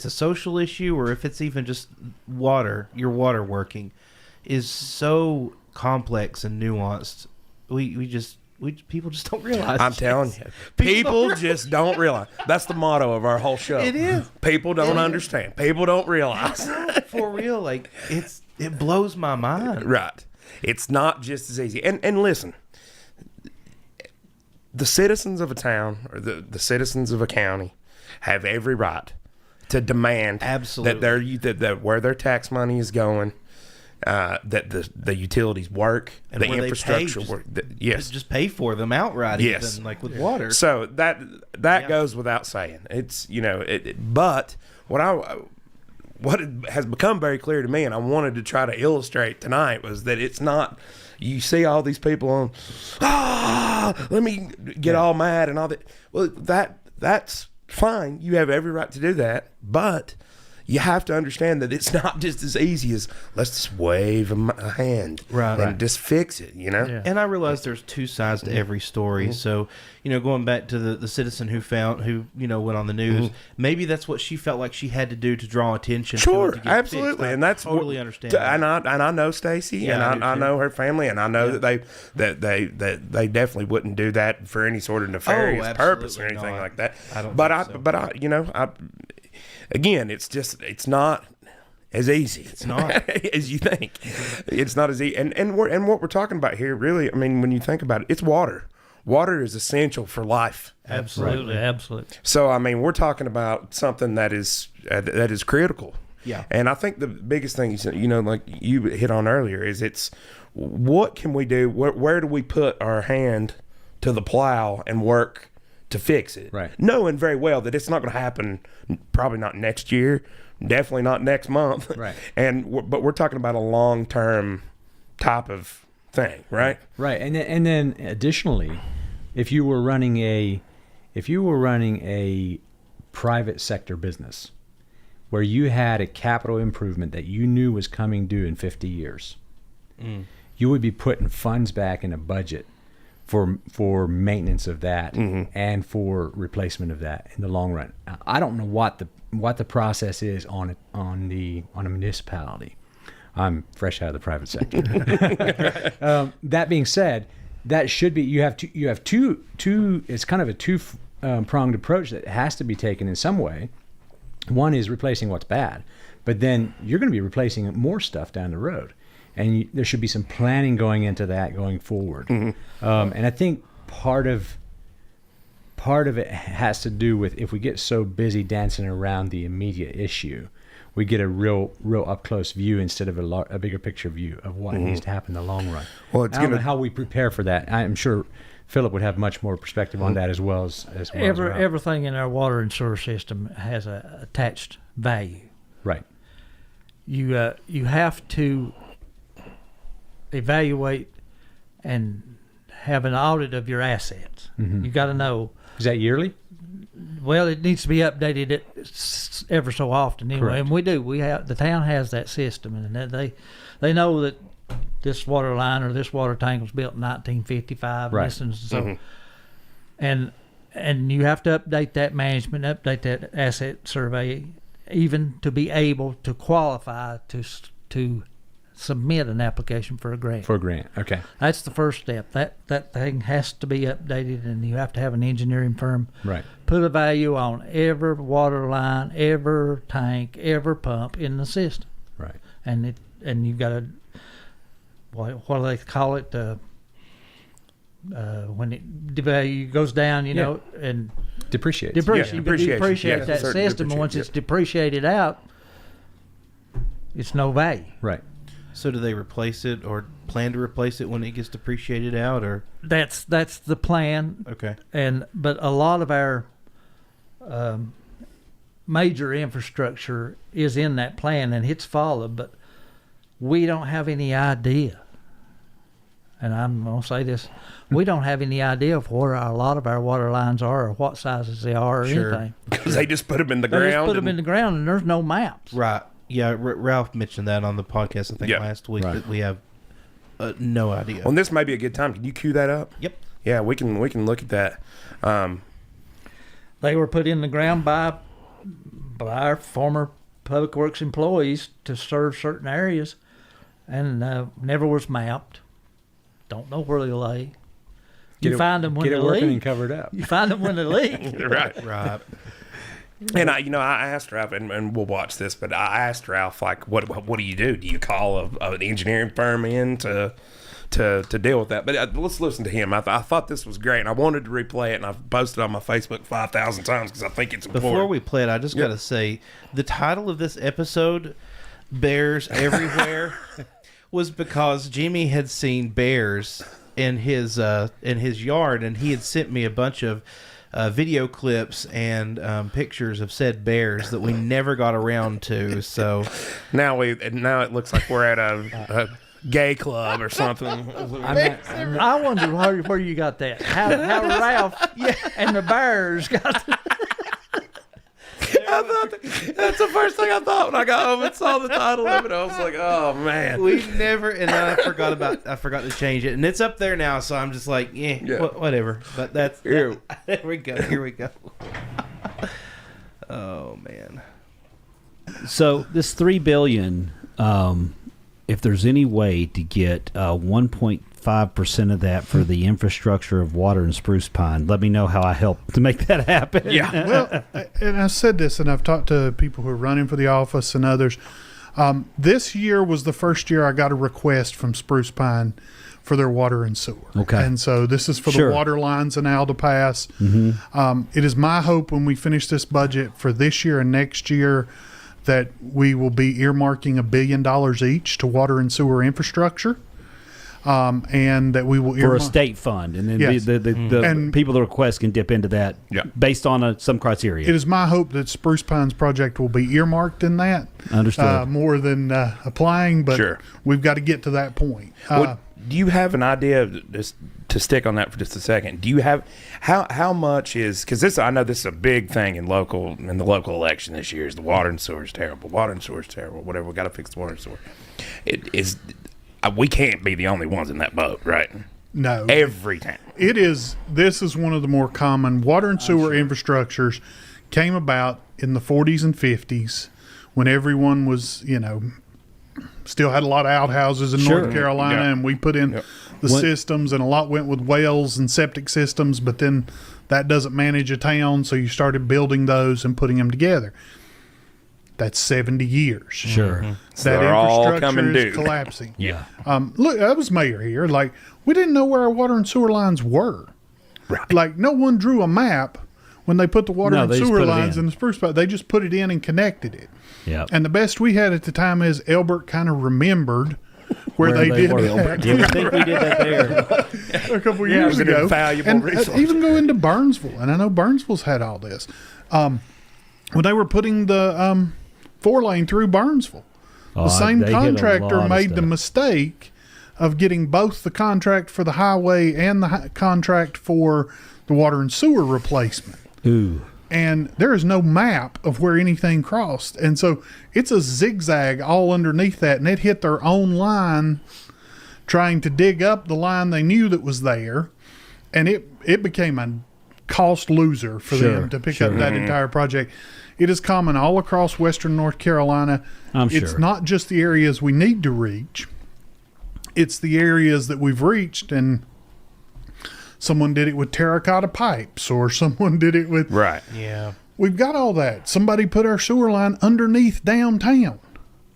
a social issue or if it's even just your water working, is so complex and nuanced. People just don't realize. I'm telling you, people just don't realize. That's the motto of our whole show. It is. People don't understand. People don't realize. For real, like it blows my mind. Right. It's not just as easy. And listen. The citizens of a town or the citizens of a county have every right to demand that where their tax money is going, that the utilities work, and the infrastructure work. Yes, just pay for them outright. Yes, even, like with water. So that goes without saying. It's but what has become very clear to me, and I wanted to try to illustrate tonight, was that it's not. You see all these people on, let me get all mad and all that. Well, that's fine. You have every right to do that. But you have to understand that it's not just as easy as let's just wave a hand and just fix it, Yeah. And I realize there's 2 sides to every story. Mm-hmm. So, going back to the citizen who went on the news, maybe that's what she felt like she had to do to draw attention. Sure, to it, to absolutely, and that's totally understand. And I know Stacy, and I know her family, and I know that they definitely wouldn't do that for any sort of nefarious purpose or anything like that. I don't. But I again, it's not as easy. It's not as you think. It's not as easy. And what we're talking about here, really, I mean, when you think about it, it's water. Water is essential for life. Absolutely, absolutely. So, I mean, we're talking about something that is critical. Yeah. And I think the biggest thing, like you hit on earlier, is it's what can we do? Where do we put our hand to the plow and work to fix it? Right. Knowing very well that it's not going to happen, probably not next year, definitely not next month. Right. But we're talking about a long-term type of thing, right? Right. And then additionally, if you were running a private sector business where you had a capital improvement that you knew was coming due in 50 years, you would be putting funds back in a budget for maintenance of that and for replacement of that in the long run. I don't know what the process is on a municipality. I'm fresh out of the private sector. That being said, that should be you have two. It's kind of a two-pronged approach that has to be taken in some way. One is replacing what's bad, but then you're going to be replacing more stuff down the road, and there should be some planning going into that going forward. And I think part of it has to do with if we get so busy dancing around the immediate issue, we get a real up close view instead of a bigger picture view of what needs to happen in the long run. Well, I don't know how we prepare for that. I'm sure Philip would have much more perspective on that as well as everything in our water and sewer system has a attached value. Right. You have to evaluate and have an audit of your assets. You got to know. Is that yearly? Well, it needs to be updated ever so often anyway. Correct. And we do. The town has that system, and they know that this water line or this water tank was built in 1955. Right. And so, and you have to update that management, update that asset survey, even to be able to qualify to submit an application for a grant. For a grant, okay. That's the first step. That thing has to be updated, and you have to have an engineering firm Right. put a value on every water line, every tank, every pump in the system. Right. And you've got to, what do they call it? When the value goes down, you know, and Depreciate. depreciate that system. And once it's depreciated out, it's no value. Right. So do they replace it or plan to replace it when it gets depreciated out, or? That's the plan. Okay. But a lot of our major infrastructure is in that plan and it's followed, but we don't have any idea. And I'm going to say this, we don't have any idea of where a lot of our water lines are or what sizes they are or anything. Because they just put them in the They ground. just put them in the ground and there's no maps. Right. Yeah, Ralph mentioned that on the podcast, I think, last week, that we have no idea. Well, this may be a good time. Can you cue that up? Yep. Yeah, we can look at that. They were put in the ground by our former public works employees to serve certain areas, and never was mapped. Don't know where they lay. You find them when they working leak. and covered up. You find them when they leak. Right. And I asked Ralph, and we'll watch this, but I asked Ralph, like, what do you do? Do you call an engineering firm in to deal with that? But let's listen to him. I thought this was great, and I wanted to replay it, and I've posted on my Facebook 5,000 times because I think it's important. Before we play it, I just got to say, the title of this episode, Bears Everywhere, was because Jimmy had seen bears in his yard, and he had sent me a bunch of video clips and pictures of said bears that we never got around to. So now it looks like we're at a gay club or something. I wonder where you got that. How Ralph and the bears got that. I thought that's the first thing I thought when I got home and saw the title of it. I was like, oh man, we never. And then I forgot to change it, and it's up there now. So I'm just like, whatever. But there we go. Oh man. So this $3 billion, if there's any way to get 1.5% of that for the infrastructure of water in Spruce Pine, let me know how I help to make that happen. Yeah. Well, and I said this, and I've talked to people who are running for the office and others. This year was the first year I got a request from Spruce Pine for their water and sewer. Okay. And so this is for the water lines in Alda Pass. Mm-hmm. It is my hope when we finish this budget for this year and next year that we will be earmarking $1 billion each to water and sewer infrastructure. And that we will for a state fund, and then the people that request can dip into that based on some criteria. It is my hope that Spruce Pine's project will be earmarked in that. Understood. More than applying, but we've got to get to that point. Do you have an idea, just to stick on that for just a second, do you have how much is, because I know this is a big thing in the local election this year, is the water and sewer is terrible. Water and sewer is terrible. Whatever, we got to fix the water and sewer. It is. We can't be the only ones in that boat, right? No. Every time. It is. This is one of the more common water and sewer infrastructures came about in the 40s and 50s when everyone was, still had a lot of outhouses in North Carolina, and we put in the systems, and a lot went with wells and septic systems, but then that doesn't manage a town, so you started building those and putting them together. That's 70 years. Sure. Mm-hmm. So that they're all infrastructure coming is due. collapsing. Yeah. Look, I was mayor here. Like, we didn't know where our water and sewer lines were. Right. Like, no one drew a map when they put the water and they just sewer put it lines in. in the Spruce Pine. They just put it in and connected it. Yeah. And the best we had at the time is Elbert kind of remembered where they did that. Yeah, I think we did that there. A couple years it was an ago. invaluable And resource. even go into Burnsville, and I know Burnsville's had all this. When they were putting the 4-lane through Burnsville, the same they hit a lot contractor of made the stuff. mistake of getting both the contract for the highway and the contract for the water and sewer replacement. Ooh. And there is no map of where anything crossed. And so it's a zigzag all underneath that. And it hit their own line trying to dig up the line they knew that was there. And it became a cost loser for them to pick up that entire project. It is common all across western North Carolina. It's sure. not just the areas we need to reach. It's the areas that we've reached, and someone did it with terracotta pipes, or someone did it with... Right. Yeah. We've got all that. Somebody put our sewer line underneath downtown.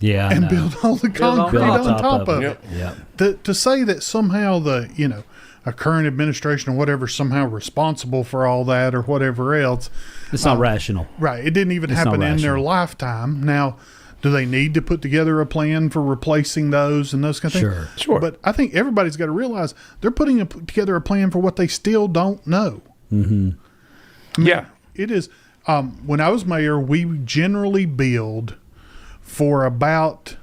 Yeah. And build all the concrete on top of it. Yeah. To say that somehow a current administration or whatever somehow responsible for all that or whatever else. It's not rational. Right. It didn't even happen in their lifetime. Now, do they need to put together a plan for replacing those and those kind of things? Sure. But I think everybody's got to realize they're putting together a plan for what they still don't know. Mm-hmm. Yeah. It is. When I was mayor, we generally billed for about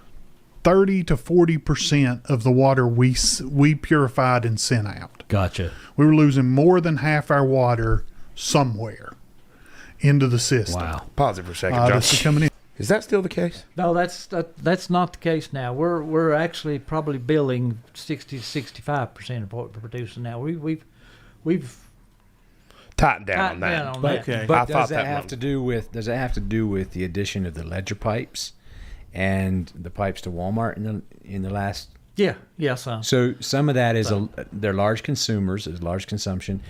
30 to 40% of the water we purified and sent out. Gotcha. We were losing more than half our water somewhere into the system. Wow. Pause it for a second, Josh. Coming in. Is that still the case? No, that's not the case now. We're actually probably billing 60 to 65% of what we're producing now. We've tightened down on that. But does that have to do with the addition of the ledger pipes and the pipes to Walmart in the last? So some of that is they're large consumers, is large consumption.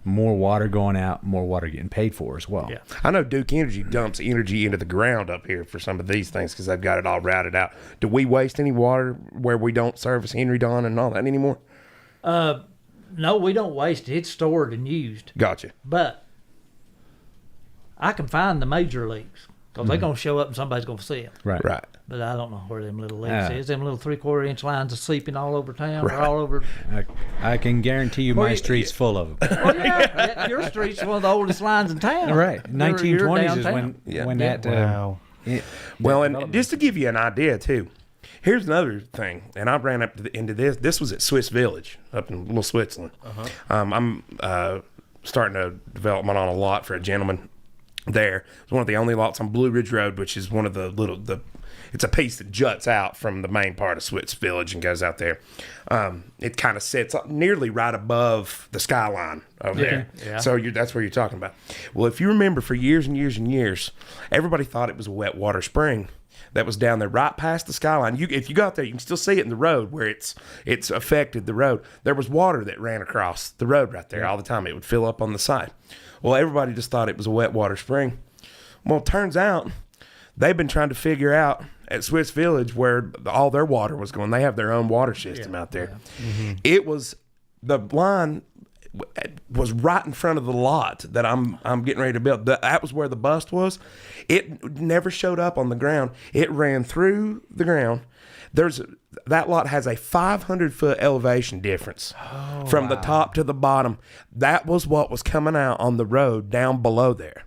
More water going out, more water getting paid for as well. Yeah. I know Duke Energy dumps energy into the ground up here for some of these things because they've got it all routed out. Do we waste any water where we don't service Henry Don and all that anymore? No, we don't waste it. It's stored and used. Gotcha. But I can find the major leaks because they're going to show up and somebody's going to see them. Right. But I don't know where them little leaks is. Them little 3/4 inch lines are seeping all over town. Or all over. I can guarantee you my street's full of them. Well, yeah, your street's one of the oldest lines in town. Right. 1920s is when that. Wow. Well, and just to give you an idea too, here's another thing. And I ran up into this. This was at Swiss Village up in Little Switzerland. I'm starting a development on a lot for a gentleman there. It's one of the only lots on Blue Ridge Road, which is one of the it's a piece that juts out from the main part of Swiss Village and goes out there. It kind of sits up nearly right above the skyline over there. Yeah. So that's where you're talking about. Well, if you remember, for years and years and years, everybody thought it was a wet water spring that was down there right past the skyline. If you go out there, you can still see it in the road where it's affected the road. There was water that ran across the road right there all the time. It would fill up on the side. Well, everybody just thought it was a wet water spring. Well, it turns out they've been trying to figure out at Swiss Village where all their water was going. They have their own water system out there. Yeah. Mm-hmm. It was, the line was right in front of the lot that I'm getting ready to build. That was where the bust was. It never showed up on the ground. It ran through the ground. That lot has a 500-foot elevation difference from the top to the bottom. That was what was coming out on the road down below there.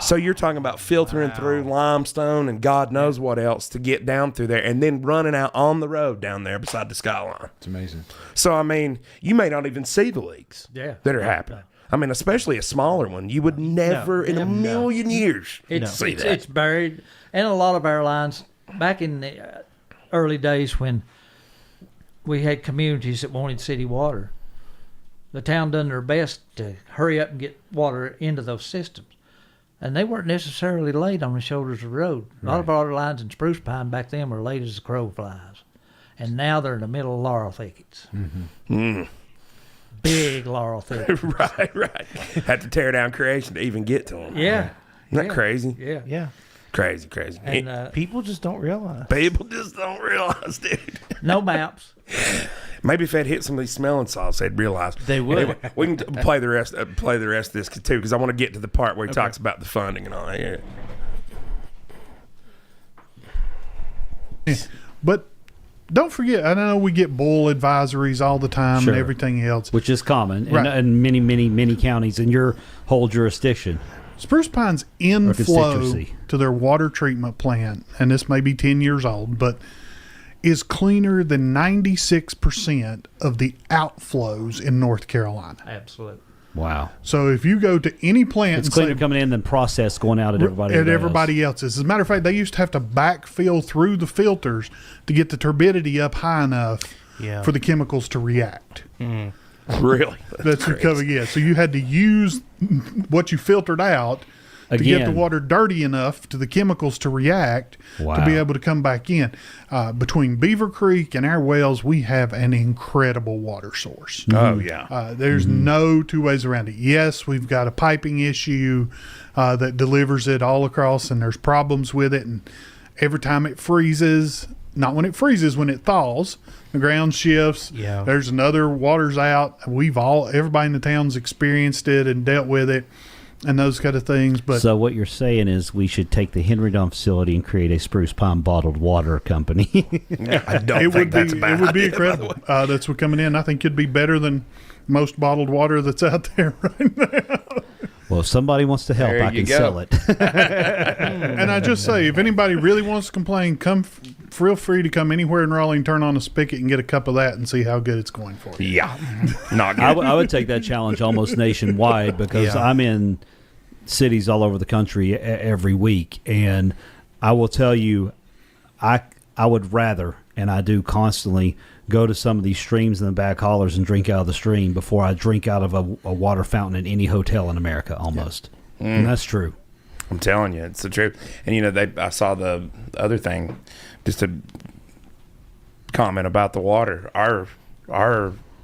So you're talking about filtering through limestone and God knows what else to get down through there and then running out on the road down there beside the skyline. It's amazing. So, I mean, you may not even see the leaks that are happening. I mean, especially a smaller one. You would never in a million years see that. It's buried. And a lot of our lines, back in the early days when we had communities that wanted city water, the town done their best to hurry up and get water into those systems. And they weren't necessarily laid on the shoulders of the road. A lot of our lines in Spruce Pine back then were laid as the crow flies. And now they're in the middle of laurel thickets. Mm-hmm. Mm. Big laurel thickets. Right. Had to tear down creation to even get to them. Yeah. Isn't that crazy? Yeah. Crazy. And people just don't realize. People just don't realize, dude. No maps. Maybe if they'd hit some of these smelling salts, they'd realize. They would. Anyway, we can play the rest of this too, because I want to get to the part where he talks about the funding and all that. Yeah. But don't forget, I know we get bull advisories all the time and everything else, which is common in many counties in your whole jurisdiction. Spruce Pine's inflow to their water treatment plant, and this may be 10 years old, but is cleaner than 96% of the outflows in North Carolina. Absolutely. Wow. So if you go to any plant, it's cleaner coming in than processed going out at everybody else's. As a matter of fact, they used to have to backfill through the filters to get the turbidity up high enough for the chemicals to react. Mm. Really? That's coming in. So you had to use what you filtered out to get the Again. water dirty enough to the chemicals to react to Wow. be able to come back in. Between Beaver Creek and our wells, we have an incredible water source. Oh, yeah. There's no two ways around it. Yes, we've got a piping issue that delivers it all across, and there's problems with it. And every time it freezes, not when it freezes, when it thaws, the ground shifts. Yeah. There's another water's out. Everybody in the town's experienced it and dealt with it and those kind of things. But So what you're saying is we should take the Henrydon facility and create a Spruce Pine bottled water company. I don't think that's a bad it would be idea, by the incredible. That's what coming in. I think it'd be better than most bottled water that's out there right now. Well, if somebody wants to help, There I you can go. sell it. And I just say, if anybody really wants to complain, feel free to come anywhere in Raleigh and turn on a spigot and get a cup of that and see how good it's going for you. Yeah. Not good. I would take that challenge almost nationwide because Yeah. I'm in cities all over the country every week, and I will tell you, I would rather, and I do constantly, go to some of these streams in the back hollers and drink out of the stream before I drink out of a water fountain in any hotel in America, almost. And that's true. I'm telling you, it's the truth. And I saw the other thing, just to comment about the water.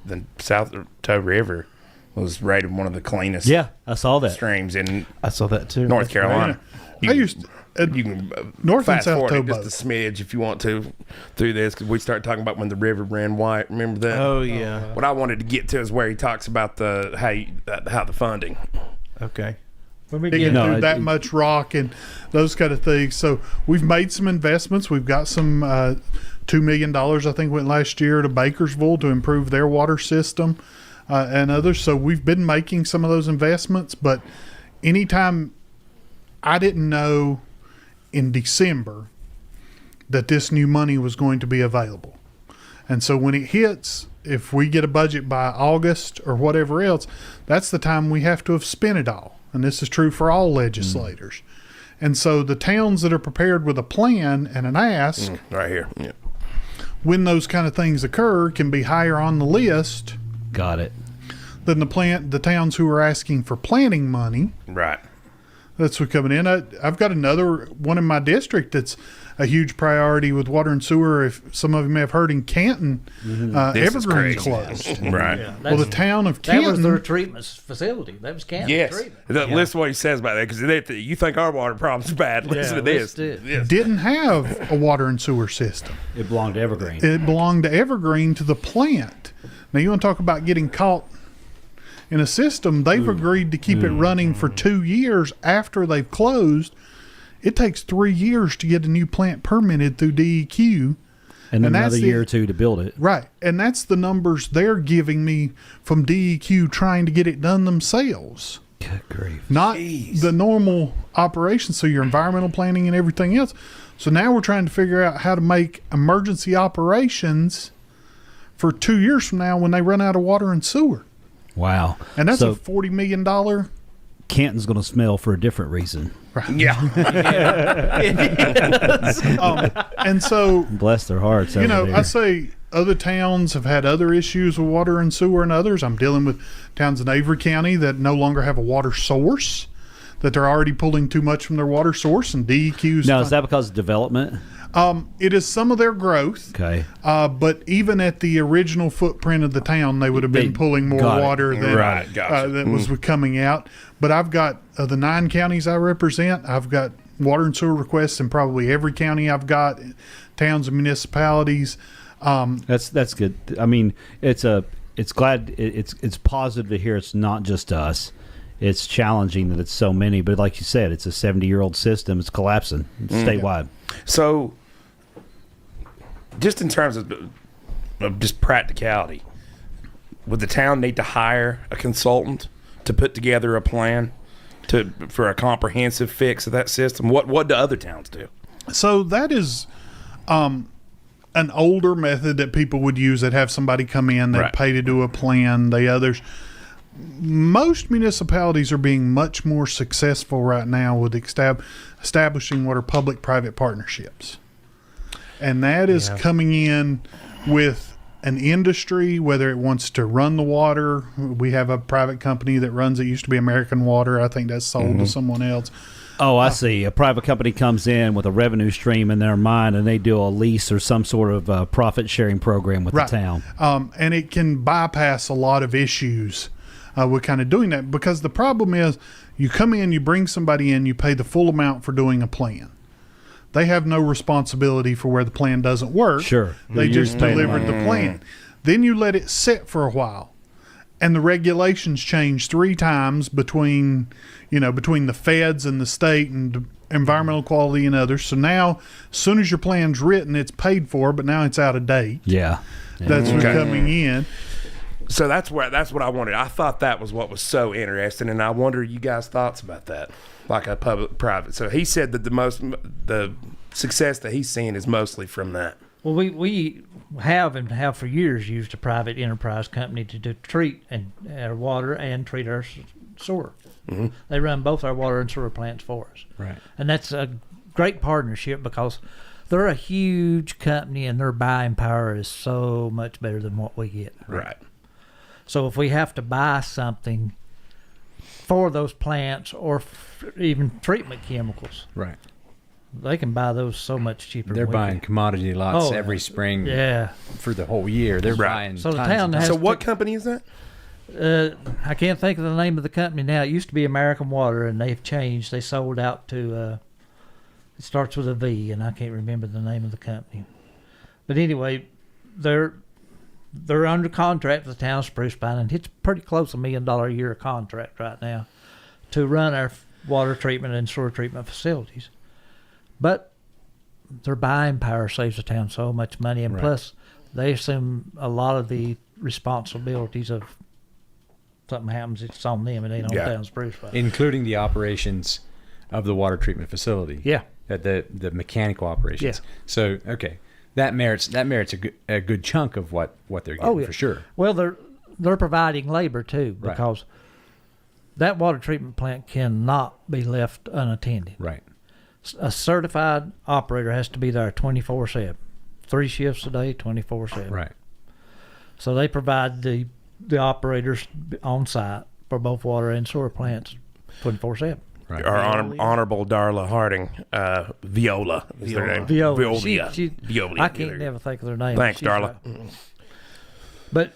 The South Toe River was rated one of the cleanest Yeah, I saw that. streams in I saw that too. North Carolina. I used You can North and fast South forward it towboat. just a smidge if you want to through this, because we start talking about when the river ran white. Remember that? Oh yeah. What I wanted to get to is where he talks about how the funding. Okay. When we digging get through that much rock and those kind of things. So we've made some investments. We've got some $2 million, I think, went last year to Bakersville to improve their water system and others. So we've been making some of those investments. But anytime, I didn't know in December that this new money was going to be available. And so when it hits, if we get a budget by August or whatever else, that's the time we have to have spent it all. And this is true for all legislators. And so the towns that are prepared with a plan and an ask, Right here. Yeah. when those kind of things occur, can be higher on the list Got it. than the towns who are asking for planning money. Right. That's what coming in. I've got another one in my district that's a huge priority with water and sewer. If some of you may have heard, in Canton, This is Evergreen crazy. closed. Right. Well, the town of that was their Canton, treatment facility. That was Canton Yes. treatment. Listen to what he says about that, because you think our water problem's bad. Listen to this. listen to Yes. didn't have a water and sewer system. It belonged to Evergreen. It belonged to Evergreen, to the plant. Now, you want to talk about getting caught in a system. They've agreed to keep it running for 2 years after they've closed. It takes 3 years to get a new plant permitted through DEQ. and and that's another the- year or two to build it. Right. And that's the numbers they're giving me from DEQ trying to get it done themselves. Good grief. Not the normal operation. So your environmental planning and everything else. So now we're trying to figure out how to make emergency operations for 2 years from now when they run out of water and sewer. Wow. And that's so a $40 million. Canton's going to smell for a different reason. Yeah. And so, Bless their hearts. you over know, there. I say other towns have had other issues with water and sewer and others. I'm dealing with towns in Avery County that no longer have a water source, that they're already pulling too much from their water source, and DEQ's. Now, is that because of development? It is some of their growth. Okay. But even at the original footprint of the town, they would have been They pulling more got it. water than Right, gotcha. that was coming out. But I've got the 9 counties I represent. I've got water and sewer requests in probably every county I've got, towns and municipalities. That's good. I mean, it's positive to hear it's not just us. It's challenging that it's so many, but like you said, it's a 70-year-old system. It's collapsing statewide. So, just in terms of just practicality, would the town need to hire a consultant to put together a plan for a comprehensive fix of that system? What do other towns do? So that is an older method that people would use. That have somebody come in, they'd Right. pay to do a plan. Most municipalities are being much more successful right now with establishing what are public-private partnerships. And that is coming in with an industry, whether it wants to run the water. We have a private company that runs it. Used to be American Water. I think that's sold to someone else. Oh, I see. A private company comes in with a revenue stream in their mind, and they do a lease or some sort of profit-sharing program with the town. And it can bypass a lot of issues with kind of doing that, because the problem is you come in, you bring somebody in, you pay the full amount for doing a plan. They have no responsibility for where the plan doesn't work. Sure. They just delivered the plan. Then you let it sit for a while. And the regulations change 3 times between the feds and the state and environmental quality and others. So now, as soon as your plan's written, it's paid for, but now it's out of date. Yeah. That's what's coming in. So that's what I wanted. I thought that was what was so interesting, and I wonder you guys' thoughts about that, like a public-private. So he said that the success that he's seeing is mostly from that. Well, we have for years used a private enterprise company to treat our water and treat our sewer. Mm-hmm. They run both our water and sewer plants for us. Right. And that's a great partnership because they're a huge company and their buying power is so much better than what we get. Right. So if we have to buy something for those plants or even treatment chemicals, right, they can buy those so much cheaper. They're buying commodity lots every spring. Yeah. For the whole year, they're buying. So the town has. So what company is that? I can't think of the name of the company now. It used to be American Water, and they've changed. They sold out to. It starts with a V, and I can't remember the name of the company. But anyway, they're under contract with the town of Spruce Pine, and it's pretty close to $1 million a year contract right now to run our water treatment and sewer treatment facilities. But their buying power saves the town so much money, and plus they assume a lot of the responsibilities of something happens, it's on them, and they don't down Spruce Pine. Including the operations of the water treatment facility. Yeah. The mechanical operations. Yeah. So that merits a good chunk of what they're getting for sure. Well, they're providing labor too, because that water treatment plant cannot be left unattended. Right. A certified operator has to be there 24/7, 3 shifts a day, 24/7. Right. So they provide the operators on site for both water and sewer plants 24/7. Right. Our honorable Darla Harding, Viola is their name. Viola. Viola. I can't never think of their name. Thanks, Darla. But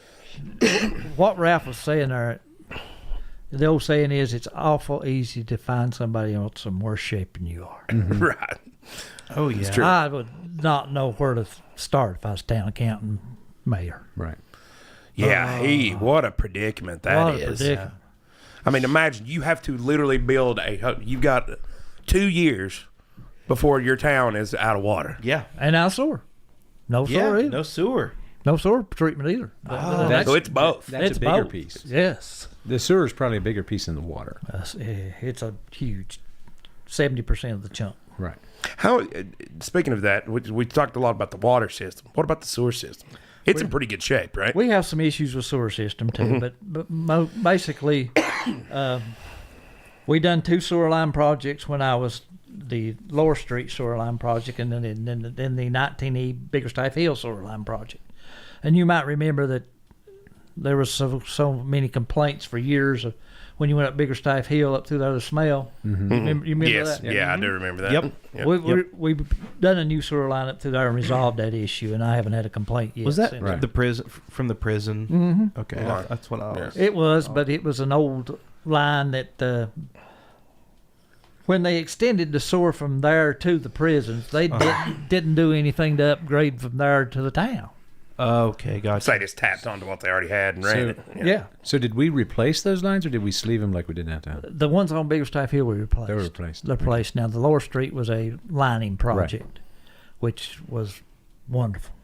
what Ralph was saying there, the old saying is, it's awful easy to find somebody else in worse shape than you are. Mm-hmm. Right. Oh, yeah. I would not know where to start if I was town accountant mayor. Right. Yeah, what a predicament that is. Predicament. I mean, imagine you have to literally build you've got 2 years before your town is out of water. Yeah. And out of sewer. No sewer either. No sewer. No sewer treatment either. So it's both. That's a bigger piece. Yes. The sewer is probably a bigger piece than the water. It's a huge 70% of the chunk. Right. How? Speaking of that, we talked a lot about the water system. What about the sewer system? It's in pretty good shape, right? We have some issues with sewer system too, but basically, we done 2 sewer line projects when I was the Lower Street sewer line project, and then the 19E Biggerstaff Hill sewer line project. And you might remember that there was so many complaints for years of when you went up Biggerstaff Hill up through there, the smell. Mm-hmm. You remember yes. that? Yeah, I do remember that. Yep. We've done a new sewer line up through there and resolved that issue, and I haven't had a complaint yet. Was that since. the prison from the prison? Mm-hmm. Okay, that's what I was. It was, but it was an old line that when they extended the sewer from there to the prisons, they didn't do anything to upgrade from there to the town. Okay, gotcha. So they just tapped onto what they already had and ran it. Yeah. So did we replace those lines, or did we sleeve them like we did in that town? The ones on Biggerstaff Hill were replaced. They were replaced. They're replaced. Now, the Lower Street was a lining project, which was wonderful.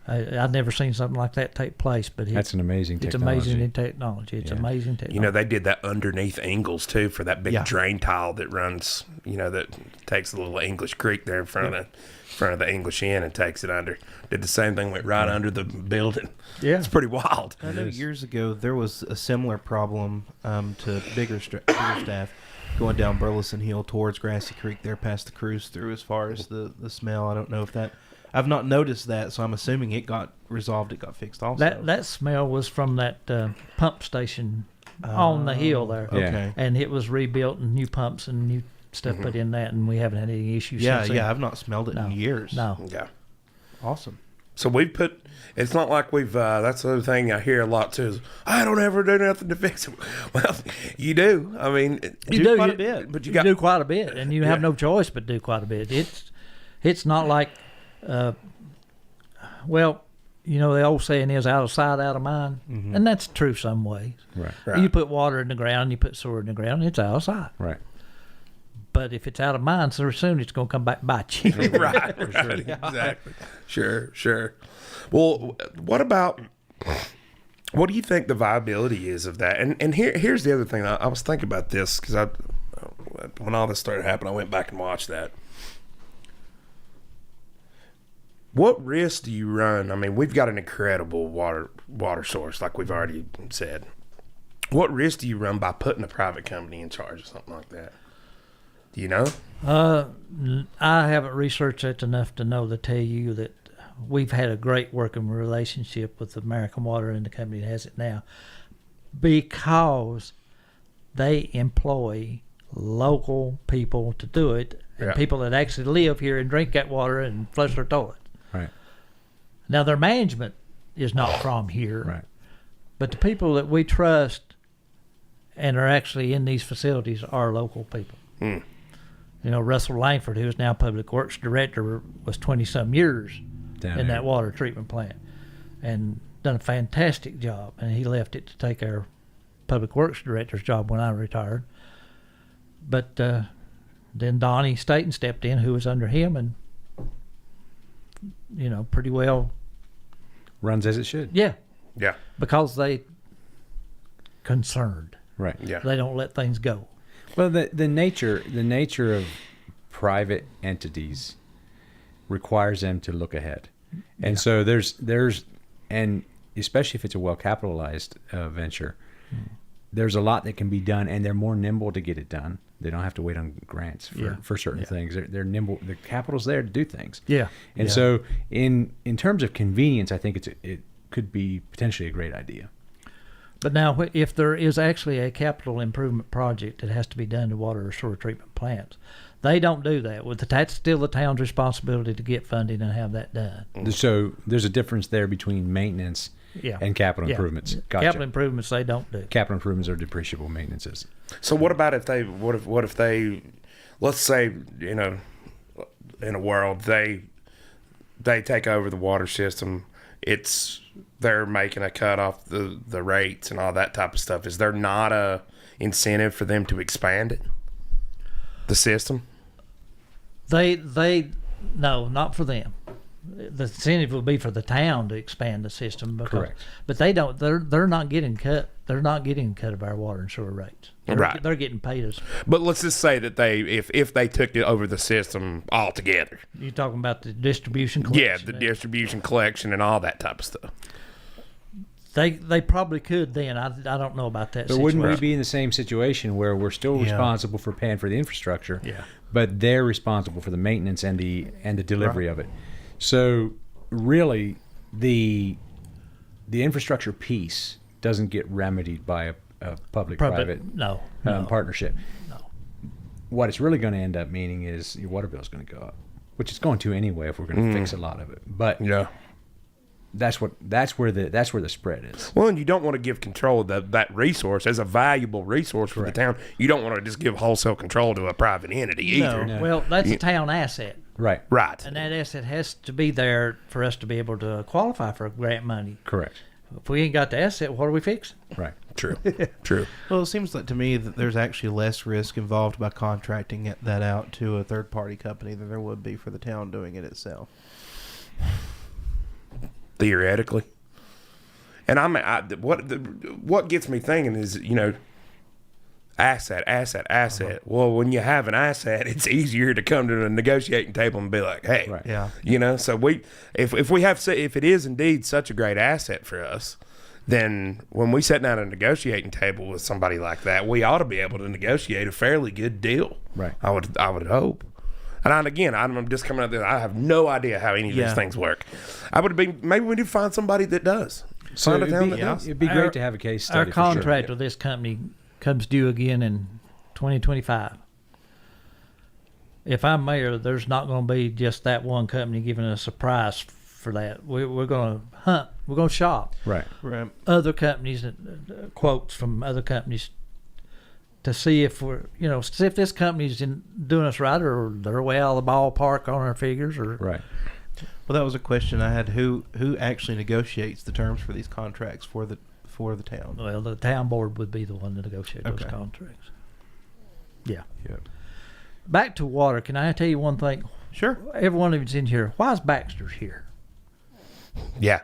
I've never seen something like that take place, but that's an amazing technology. It's amazing in technology. It's amazing technology. You know, they did that underneath Ingles, too, for that big drain tile that runs, that takes the little English creek there in front of the English Inn and takes it under. Did the same thing, went right under the building. Yeah. It's pretty wild. I know years ago there was a similar problem to Biggerstaff going down Burleson Hill towards Grassy Creek there past the cruise through as far as the smell. I don't know if that... I've not noticed that, so I'm assuming it got resolved. It got fixed also. That smell was from that pump station on the hill there. Okay. And it was rebuilt and new pumps and new stuff put in that, and we haven't had any issues Yeah, since then. I've not smelled it in years. No. Yeah. Awesome. So we've put. It's not like we've. That's the other thing I hear a lot too. Is I don't ever do nothing to fix it. Well, you do. I mean, You do quite a bit. but you You got. do quite a bit, and you have no choice but do quite a bit. It's not like, well, you know, the old saying is out of sight, out of mind, and that's true some ways. Right. You put water in the ground, you put sewer in the ground, it's out of sight. Right. But if it's out of mind, so soon it's going to come back and bite you. right. Exactly. Sure. Well, what do you think the viability is of that? And here's the other thing. I was thinking about this because when all this started happening, I went back and watched that. What risk do you run? I mean, we've got an incredible water source, like we've already said. What risk do you run by putting a private company in charge of something like that? Do you know? I haven't researched it enough to know to tell you that we've had a great working relationship with American Water and the company that has it now, because they employ local people to do it, and people that actually live here and drink that water and flush their toilet. Right. Now, their management is not from here, Right. but the people that we trust and are actually in these facilities are local people. You know, Russell Langford, who is now Public Works Director, was 20-some years in that water treatment plant and done a fantastic job. And he left it to take our Public Works Director's job when I retired. But then Donnie Staten stepped in, who was under him, and, you know, pretty well Runs as it should. Yeah. Yeah. Because they concerned. Right. Yeah. They don't let things go. Well, the nature of private entities requires them to look ahead, and so there's and especially if it's a well capitalized venture, there's a lot that can be done, and they're more nimble to get it done. They don't have to wait on grants for certain things. They're nimble. The capital's there to do things. Yeah. And so in terms of convenience, I think it could be potentially a great idea. But now, if there is actually a capital improvement project that has to be done to water or sewer treatment plants, they don't do that. That's still the town's responsibility to get funding and have that done. So there's a difference there between maintenance and capital improvements. Gotcha. Capital improvements they don't do. Capital improvements are depreciable maintenances. So what about if they? What if they? Let's say, you know, in a world they take over the water system. They're making a cut off the rates and all that type of stuff. Is there not a incentive for them to expand it? The system? No, not for them. The incentive would be for the town to expand the system. Correct. But they don't. They're not getting cut. They're not getting cut of our water and sewer rates. Right. They're getting paid us. But let's just say that if they took it over the system altogether. You're talking about the distribution collection. Yeah, the distribution collection and all that type of stuff. They probably could then. I don't know about that. But wouldn't we be in the same situation where we're still responsible for paying for the infrastructure, but they're responsible for the maintenance and the delivery of it? So really, the infrastructure piece doesn't get remedied by a public-private partnership. No. What it's really going to end up meaning is your water bill is going to go up, which it's going to anyway if we're going to fix a lot of it. But that's where the spread is. Well, and you don't want to give control of that resource as a valuable resource for the town. You don't want to just give wholesale control to a private entity either. No. Well, that's a town asset. Right. And that asset has to be there for us to be able to qualify for grant money. Correct. If we ain't got the asset, what are we fixing? Right. True. True. Well, it seems like to me that there's actually less risk involved by contracting that out to a third-party company than there would be for the town doing it itself. Theoretically. And what gets me thinking is, you know, asset. Well, when you have an asset, it's easier to come to the negotiating table and be like, hey, you know, so if it is indeed such a great asset for us, then when we sit down at a negotiating table with somebody like that, we ought to be able to negotiate a fairly good deal. Right. I would hope. And again, I'm just coming out there. I have no idea how any of these things work. I would have been, maybe we need to find somebody that does. So it'd be great to have a case study. Our contract with this company comes due again in 2025. If I'm mayor, there's not going to be just that one company giving us a price for that. We're going to hunt. We're going to shop. Right. Other companies, quotes from other companies, to see if see if this company's doing us right, or they're way out of the ballpark on our figures, or right. Well, that was a question I had. Who actually negotiates the terms for these contracts for the town? Well, the town board would be the one to negotiate those contracts. Yeah. Yep. Back to water. Can I tell you one thing? Sure. Every one of you's in here. Why is Baxter's here? Yeah.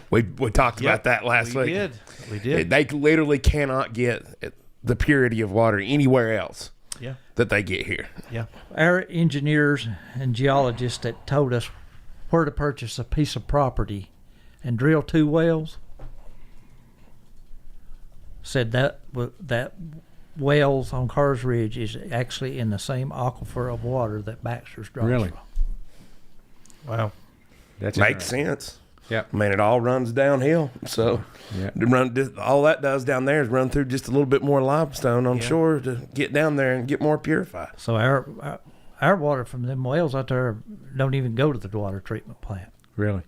We talked about that last week. We did. They literally cannot get the purity of water anywhere else that they get here. Yeah. Our engineers and geologists that told us where to purchase a piece of property and drill 2 wells said that wells on Carr's Ridge is actually in the same aquifer of water that Baxter's draws from. Wow. That makes sense. Yeah. I mean, it all runs downhill. So all that does down there is run through just a little bit more limestone on shore to get down there and get more purified. So our water from them wells out there don't even go to the water treatment plant. Really?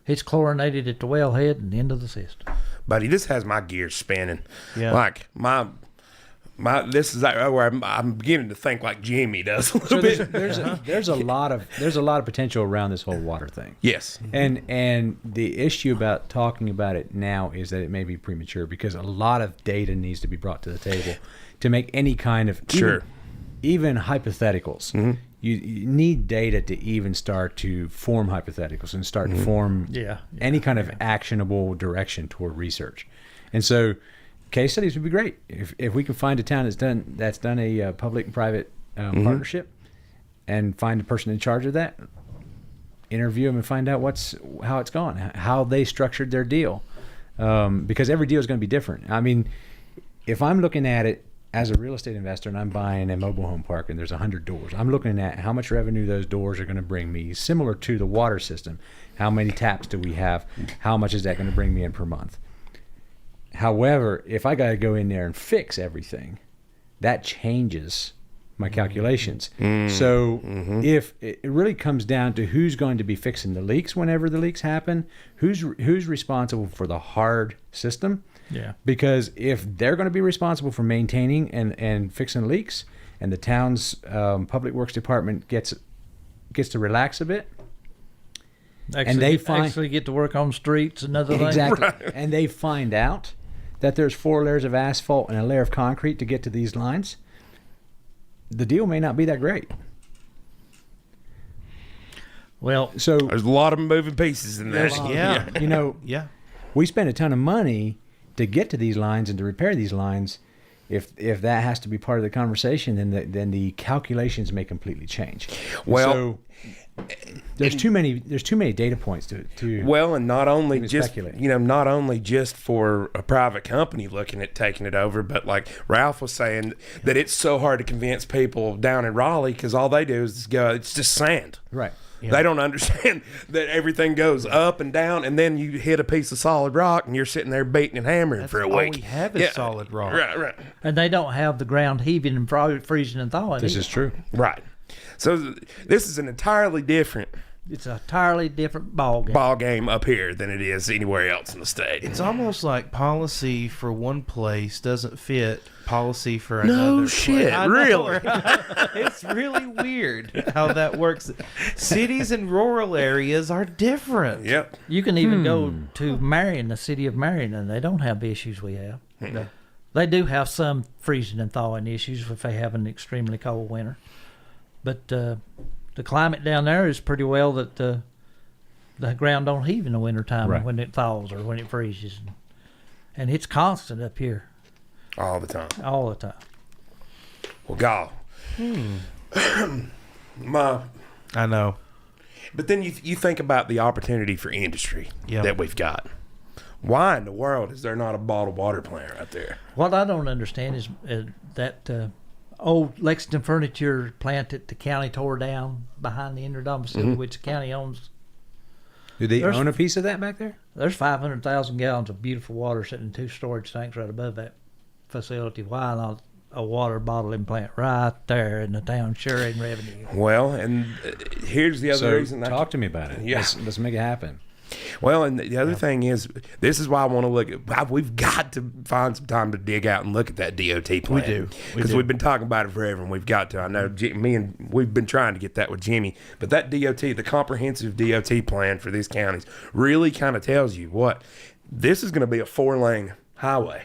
It's chlorinated at the wellhead and into the system. Buddy, this has my gears spinning. Yeah. Like my this is where I'm beginning to think like Jimmy does a little bit. There's a lot of potential around this whole water thing. Yes. And the issue about talking about it now is that it may be premature, because a lot of data needs to be brought to the table to make any kind of even hypotheticals. Mm-hmm. You need data to even start to form hypotheticals and start to form any kind of actionable direction toward research. And so case studies would be great. If we can find a town that's done a public and private partnership, and find the person in charge of that, interview them and find out how it's gone, how they structured their deal, because every deal is going to be different. I mean, if I'm looking at it as a real estate investor and I'm buying a mobile home park and there's 100 doors, I'm looking at how much revenue those doors are going to bring me, similar to the water system. How many taps do we have? How much is that going to bring me in per month? However, if I got to go in there and fix everything, that changes my calculations. So if it really comes down to who's going to be fixing the leaks whenever the leaks happen, who's responsible for the hard system. Yeah. Because if they're going to be responsible for maintaining and fixing leaks, and the town's public works department gets to relax a bit, actually get to work on streets and other things. Exactly. And they find out that there's 4 layers of asphalt and a layer of concrete to get to these lines, the deal may not be that great. Well, so there's a lot of moving pieces in there. We spend a ton of money to get to these lines and to repair these lines. If that has to be part of the conversation, then the calculations may completely change. Well, so there's too many data points to well, and not only just speculate. Not only just for a private company looking at taking it over, but like Ralph was saying, that it's so hard to convince people down in Raleigh because all they do is go, it's just sand. Right. Yeah. They don't understand that everything goes up and down, and then you hit a piece of solid rock, and you're sitting there beating and hammering for a week. All we have is solid rock. Right. And they don't have the ground heaving and freezing and thawing. This is true. Right. So this is an entirely different. It's a entirely different ball game up here than it is anywhere else in the state. It's almost like policy for one place doesn't fit policy for another. No shit, really? It's really weird how that works. Cities and rural areas are different. Yep. You can even go to Marion, the city of Marion, and they don't have the issues we have. No. They do have some freezing and thawing issues if they have an extremely cold winter. But the climate down there is pretty well that the ground don't heave in the wintertime when it thaws or when it freezes. And it's constant up here. All the time. All the time. Well, God. I know. But then you think about the opportunity for industry that we've got. Why in the world is there not a bottled water plant right there? What I don't understand is that old Lexington furniture plant that the county tore down behind the Interdome facility, which the county owns. Do they own a piece of that back there? There's 500,000 gallons of beautiful water sitting in 2 storage tanks right above that facility. Why not a water bottling plant right there in the town sharing revenue? Well, and here's the other reason. Talk to me about it. Yeah. Let's make it happen. Well, and the other thing is, this is why I want to look at. We've got to find some time to dig out and look at that DOT plan. We do, because we've been talking about it forever, and we've got to. I know we've been trying to get that with Jimmy, but that DOT, the comprehensive DOT plan for these counties, really kind of tells you what this is going to be a 4-lane highway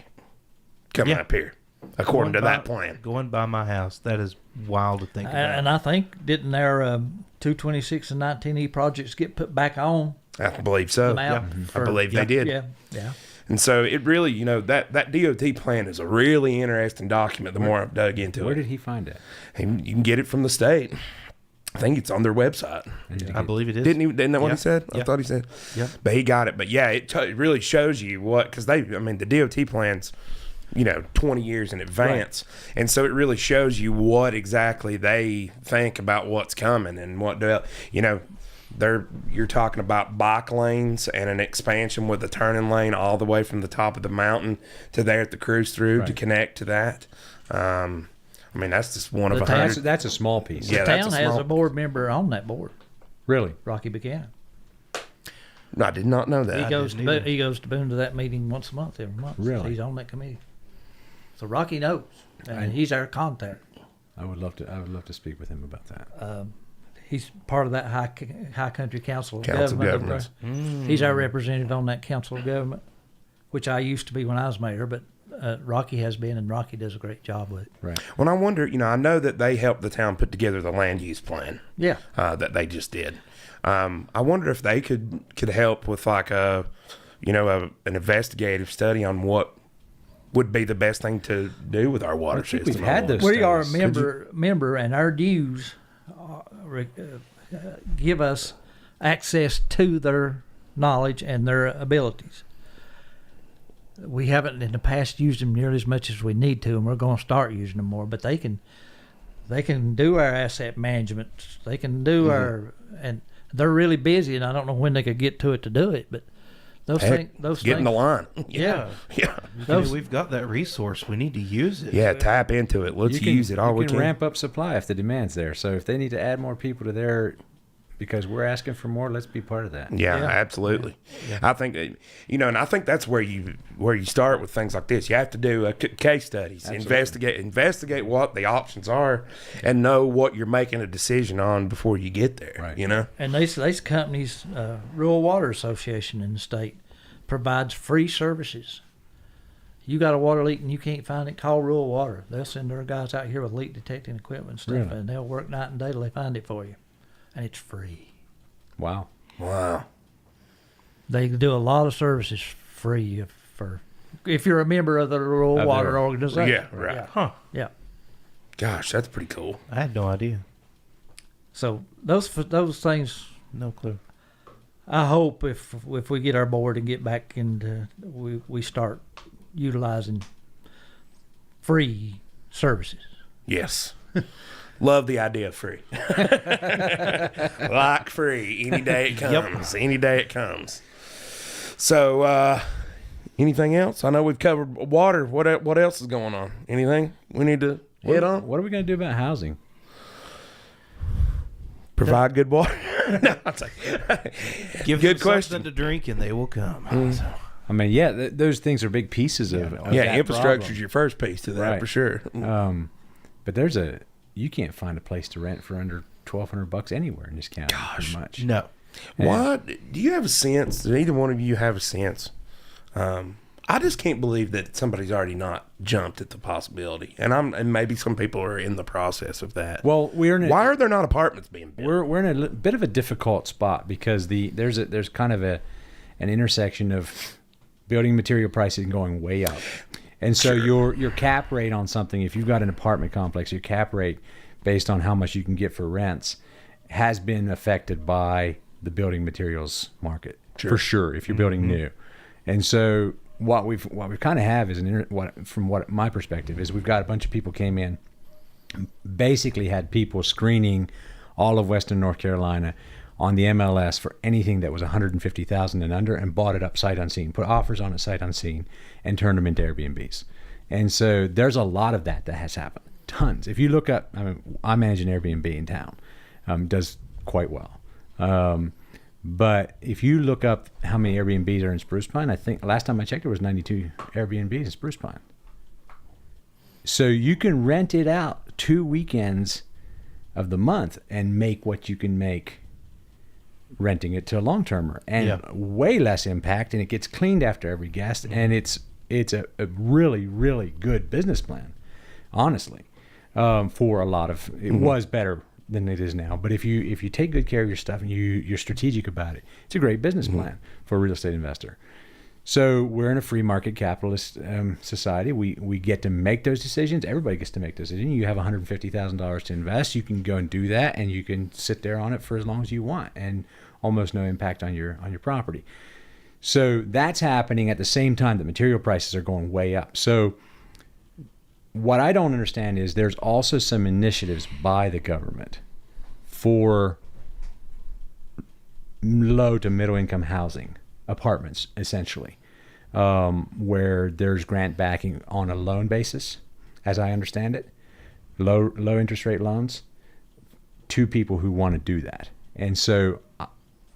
coming up here, according to that plan. Going by my house, that is wild to think about. And I think didn't their 226 and 19E projects get put back on? I believe so. I believe they did. Yeah. And so it really, that DOT plan is a really interesting document the more I've dug into it. Where did he find it? And you can get it from the state. I think it's on their website. I believe it is. Didn't that what he said? I thought he said. Yeah. But he got it. But yeah, it really shows you because the DOT plans, 20 years in advance. Right. And so it really shows you what exactly they think about what's coming and you're talking about bike lanes and an expansion with a turning lane all the way from the top of the mountain to there at the cruise through to connect to that. That's just one of 100. That's a small piece. The town has a board member on that board. Really? Rocky Buchanan. I did not know that. He goes to Boone to that meeting once a month, every month. Really? He's on that committee. So Rocky knows, and he's our contact. I would love to speak with him about that. He's part of that High Country Council of Government. He's our representative on that Council of Government, which I used to be when I was mayor, but Rocky has been, and Rocky does a great job with it. Right. Well, I wonder, I know that they helped the town put together the land use plan. Yeah. That they just did. I wonder if they could help with an investigative study on what would be the best thing to do with our water system. We've had those. We are a member, and our dues give us access to their knowledge and their abilities. We haven't in the past used them nearly as much as we need to, and we're going to start using them more. But they can do our asset management. They can do and they're really busy, and I don't know when they could get to it to do it, but those things get in the line. Yeah. We've got that resource. We need to use it. Yeah, tap into it. Let's use it all we can. You can ramp up supply if the demand's there. So if they need to add more people to their, because we're asking for more, let's be part of that. Yeah. Absolutely. Yeah. I think and I think that's where you start with things like this. You have to do case studies, investigate what the options are, and know what you're making a decision on before you get there. Right. And these companies, Rural Water Association in the state, provides free services. You got a water leak and you can't find it, call Rural Water. They'll send their guys out here with leak detecting equipment and stuff, and they'll work night and day till they find it for you. And it's free. Wow. They do a lot of services free if you're a member of the Rural Water Organization. Yeah, right. Yeah. Huh. Yeah. Gosh, that's pretty cool. I had no idea. So those things. No clue. I hope if we get our board and get back into we start utilizing free services. Yes. Love the idea of free. Like free. Any day it comes. Any day it comes. So, anything else? I know we've covered water. What else is going on? Anything we need to hit on? What are we going to do about housing? Provide good water. No, Give good them something to drink and they will come. I mean, those things are big pieces of infrastructure is your first piece to that for sure. But you can't find a place to rent for under $1,200 anywhere in this county. Gosh, much. No. What do you have a sense? Does either one of you have a sense? I just can't believe that somebody's already not jumped at the possibility, and maybe some people are in the process of that. Well, why are there not apartments being built? We're in a bit of a difficult spot because there's kind of an intersection of building material prices going way up. And so your cap rate on something, if you've got an apartment complex, your cap rate based on how much you can get for rents has been affected by the building materials market for sure. If you're building new, and so what we kind of have is from what my perspective is, we've got a bunch of people came in basically had people screening all of Western North Carolina on the MLS for anything that was 150,000 and under, and bought it up sight unseen, put offers on it sight unseen, and turned them into Airbnbs. And so there's a lot of that has happened. Tons. If you look up, I manage an Airbnb in town, does quite well. But if you look up how many Airbnbs are in Spruce Pine, I think last time I checked, there was 92 Airbnbs in Spruce Pine. So you can rent it out 2 weekends of the month and make what you can make renting it to a long-termer, and way less impact, and it gets cleaned after every guest, and it's a really, really good business plan, honestly, for a lot of, it was better than it is now, but if you take good care of your stuff and you're strategic about it, it's a great business plan for a real estate investor. So we're in a free market capitalist society. We get to make those decisions. Everybody gets to make those decisions. You have $150,000 to invest. You can go and do that, and you can sit there on it for as long as you want, and almost no impact on your property. So that's happening at the same time that material prices are going way up. So what I don't understand is there's also some initiatives by the government for low to middle income housing, apartments essentially, where there's grant backing on a loan basis, as I understand it, low interest rate loans to people who want to do that. And so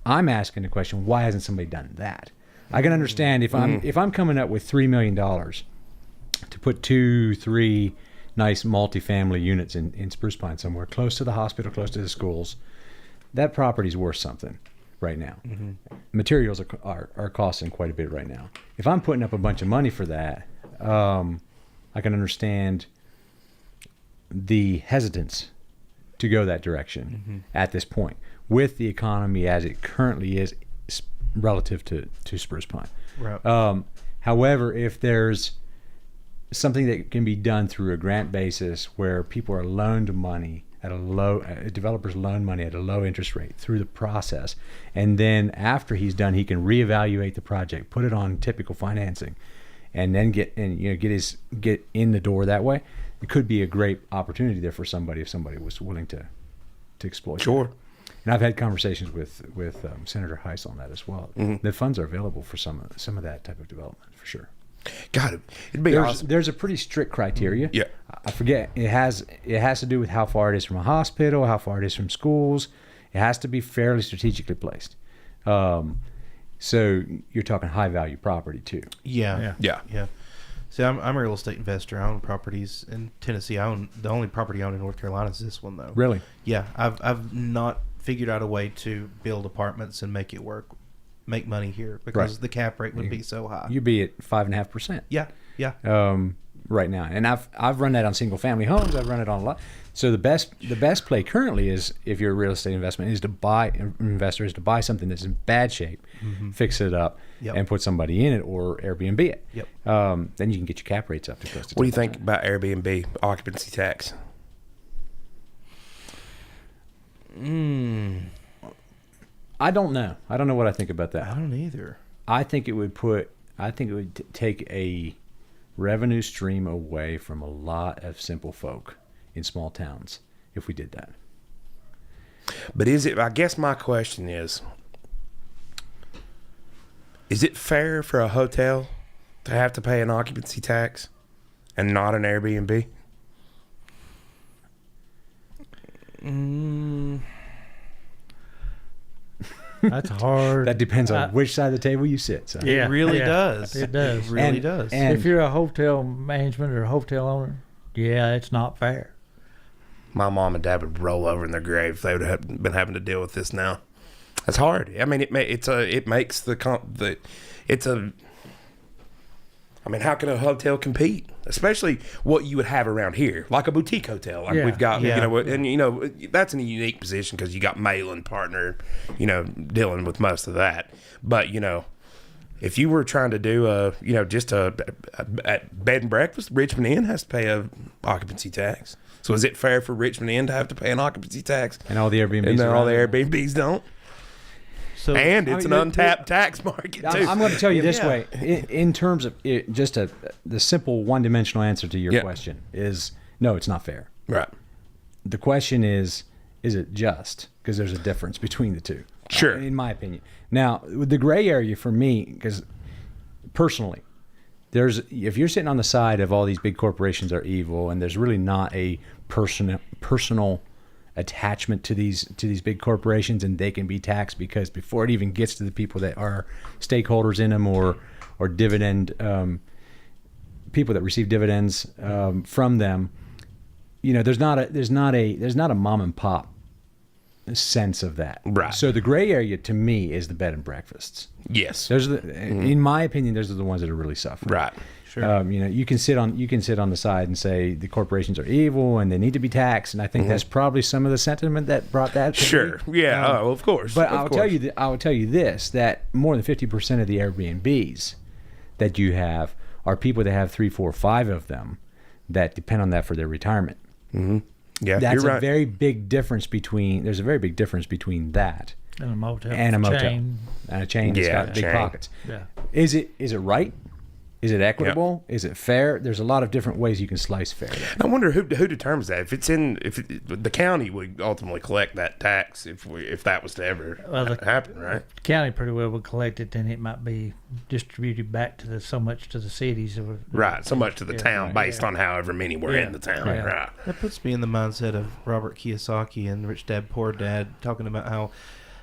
I'm asking the question, why hasn't somebody done that? I can understand if I'm coming up with $3 million to put 2-3 nice multifamily units in Spruce Pine somewhere, close to the hospital, close to the schools, that property's worth something right now. Materials are costing quite a bit right now. If I'm putting up a bunch of money for that, I can understand the hesitance to go that direction at this point, with the economy as it currently is relative to Spruce Pine. Right. However, if there's something that can be done through a grant basis where people are loaned money at developers loan money at a low interest rate through the process, and then after he's done, he can reevaluate the project, put it on typical financing, and then get in the door that way, it could be a great opportunity there for somebody if somebody was willing to exploit that. And I've had conversations with Senator Heiss on that as well. The funds are available for some of that type of development for sure. God, it'd be awesome. There's a pretty strict criteria. Yeah. I forget. It has to do with how far it is from a hospital, how far it is from schools. It has to be fairly strategically placed. So you're talking high value property too. Yeah. See, I'm a real estate investor. I own properties in Tennessee. The only property I own in North Carolina is this one, though. Really? Yeah. I've not figured out a way to build apartments and make it work, make money here, because the cap rate would be so high. You'd be at 5.5%. Yeah. Right now, and I've run that on single family homes. I've run it on a lot. So the best play currently is, if you're a real estate investor, is to buy something that's in bad shape, fix it up, and put somebody in it or Airbnb it. Then you can get your cap rates up to close to 10%. What do you think about Airbnb occupancy tax? I don't know. I don't know what I think about that. I don't either. I think it would take a revenue stream away from a lot of simple folk in small towns if we did that. But I guess my question is it fair for a hotel to have to pay an occupancy tax and not an Airbnb? That's hard. That depends on which side of the table you sit. So. It really does. It does. It really does. And if you're a hotel management or a hotel owner, it's not fair. My mom and dad would roll over in their grave if they would have been having to deal with this now. That's hard. I mean, how can a hotel compete? Especially what you would have around here, like a boutique hotel, like we've got, and that's in a unique position because you got mail and partner, dealing with most of that. But if you were trying to do just a bed and breakfast, Richmond Inn has to pay a occupancy tax. So is it fair for Richmond Inn to have to pay an occupancy tax? And all the Airbnbs, and all the Airbnbs don't. So, and it's an untapped tax market too. I'm going to tell you this way, in terms of the simple one-dimensional answer to your question is no, it's not fair. Right. the question is it just? Because there's a difference between the two. Sure. In my opinion. Now, with the gray area for me, because personally, if you're sitting on the side of all these big corporations are evil, and there's really not a personal attachment to these big corporations, and they can be taxed because before it even gets to the people that are stakeholders in them or dividend people that receive dividends from them, there's not a mom and pop sense of that. Right. So the gray area to me is the bed and breakfasts. Yes. Those are in my opinion, those are the ones that are really suffering. Right. Sure. You can sit on the side and say the corporations are evil and they need to be taxed, and I think that's probably some of the sentiment that brought that. Sure. Yeah. Of course. But I will tell you this: that more than 50% of the Airbnbs that you have are people that have 3, 4, 5 of them that depend on that for their retirement. Mm-hmm. Yeah, that's you're a right. very big difference between. There's a very big difference between that and a motel. And a chain that's got big pockets. Yeah. Is it right? Is it equitable? Yep. Is it fair? There's a lot of different ways you can slice fair. I wonder who determines that. If the county would ultimately collect that tax if that was to ever happen, right? The county pretty well would collect it, then it might be distributed back to so much to the cities. Right, so much to the town based on however many were in the town. Yeah. Right. That puts me in the mindset of Robert Kiyosaki and Rich Dad Poor Dad talking about how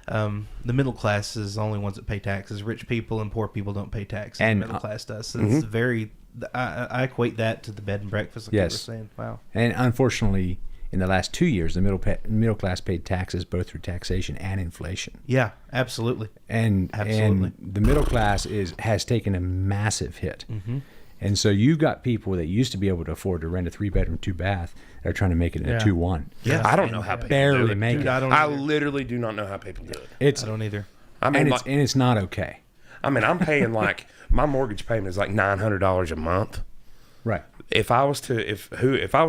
the middle class is the only ones that pay taxes. Rich people and poor people don't pay taxes. And the middle class does. So it's very. I equate that to the bed and breakfast. Like you were saying. Wow. And unfortunately, in the last 2 years, the middle class paid taxes both through taxation and inflation. Yeah, absolutely. And the middle class has taken a massive hit. Mm-hmm. And so you've got people that used to be able to afford to rent a 3-bedroom, 2-bath. They're trying to make it in a 2-1. Yeah, I don't know how people barely do it. make it. I literally do not know how people do it. I don't either. I mean, and it's not okay. I mean, I'm paying my mortgage payment is like $900 a month. Right. If I was to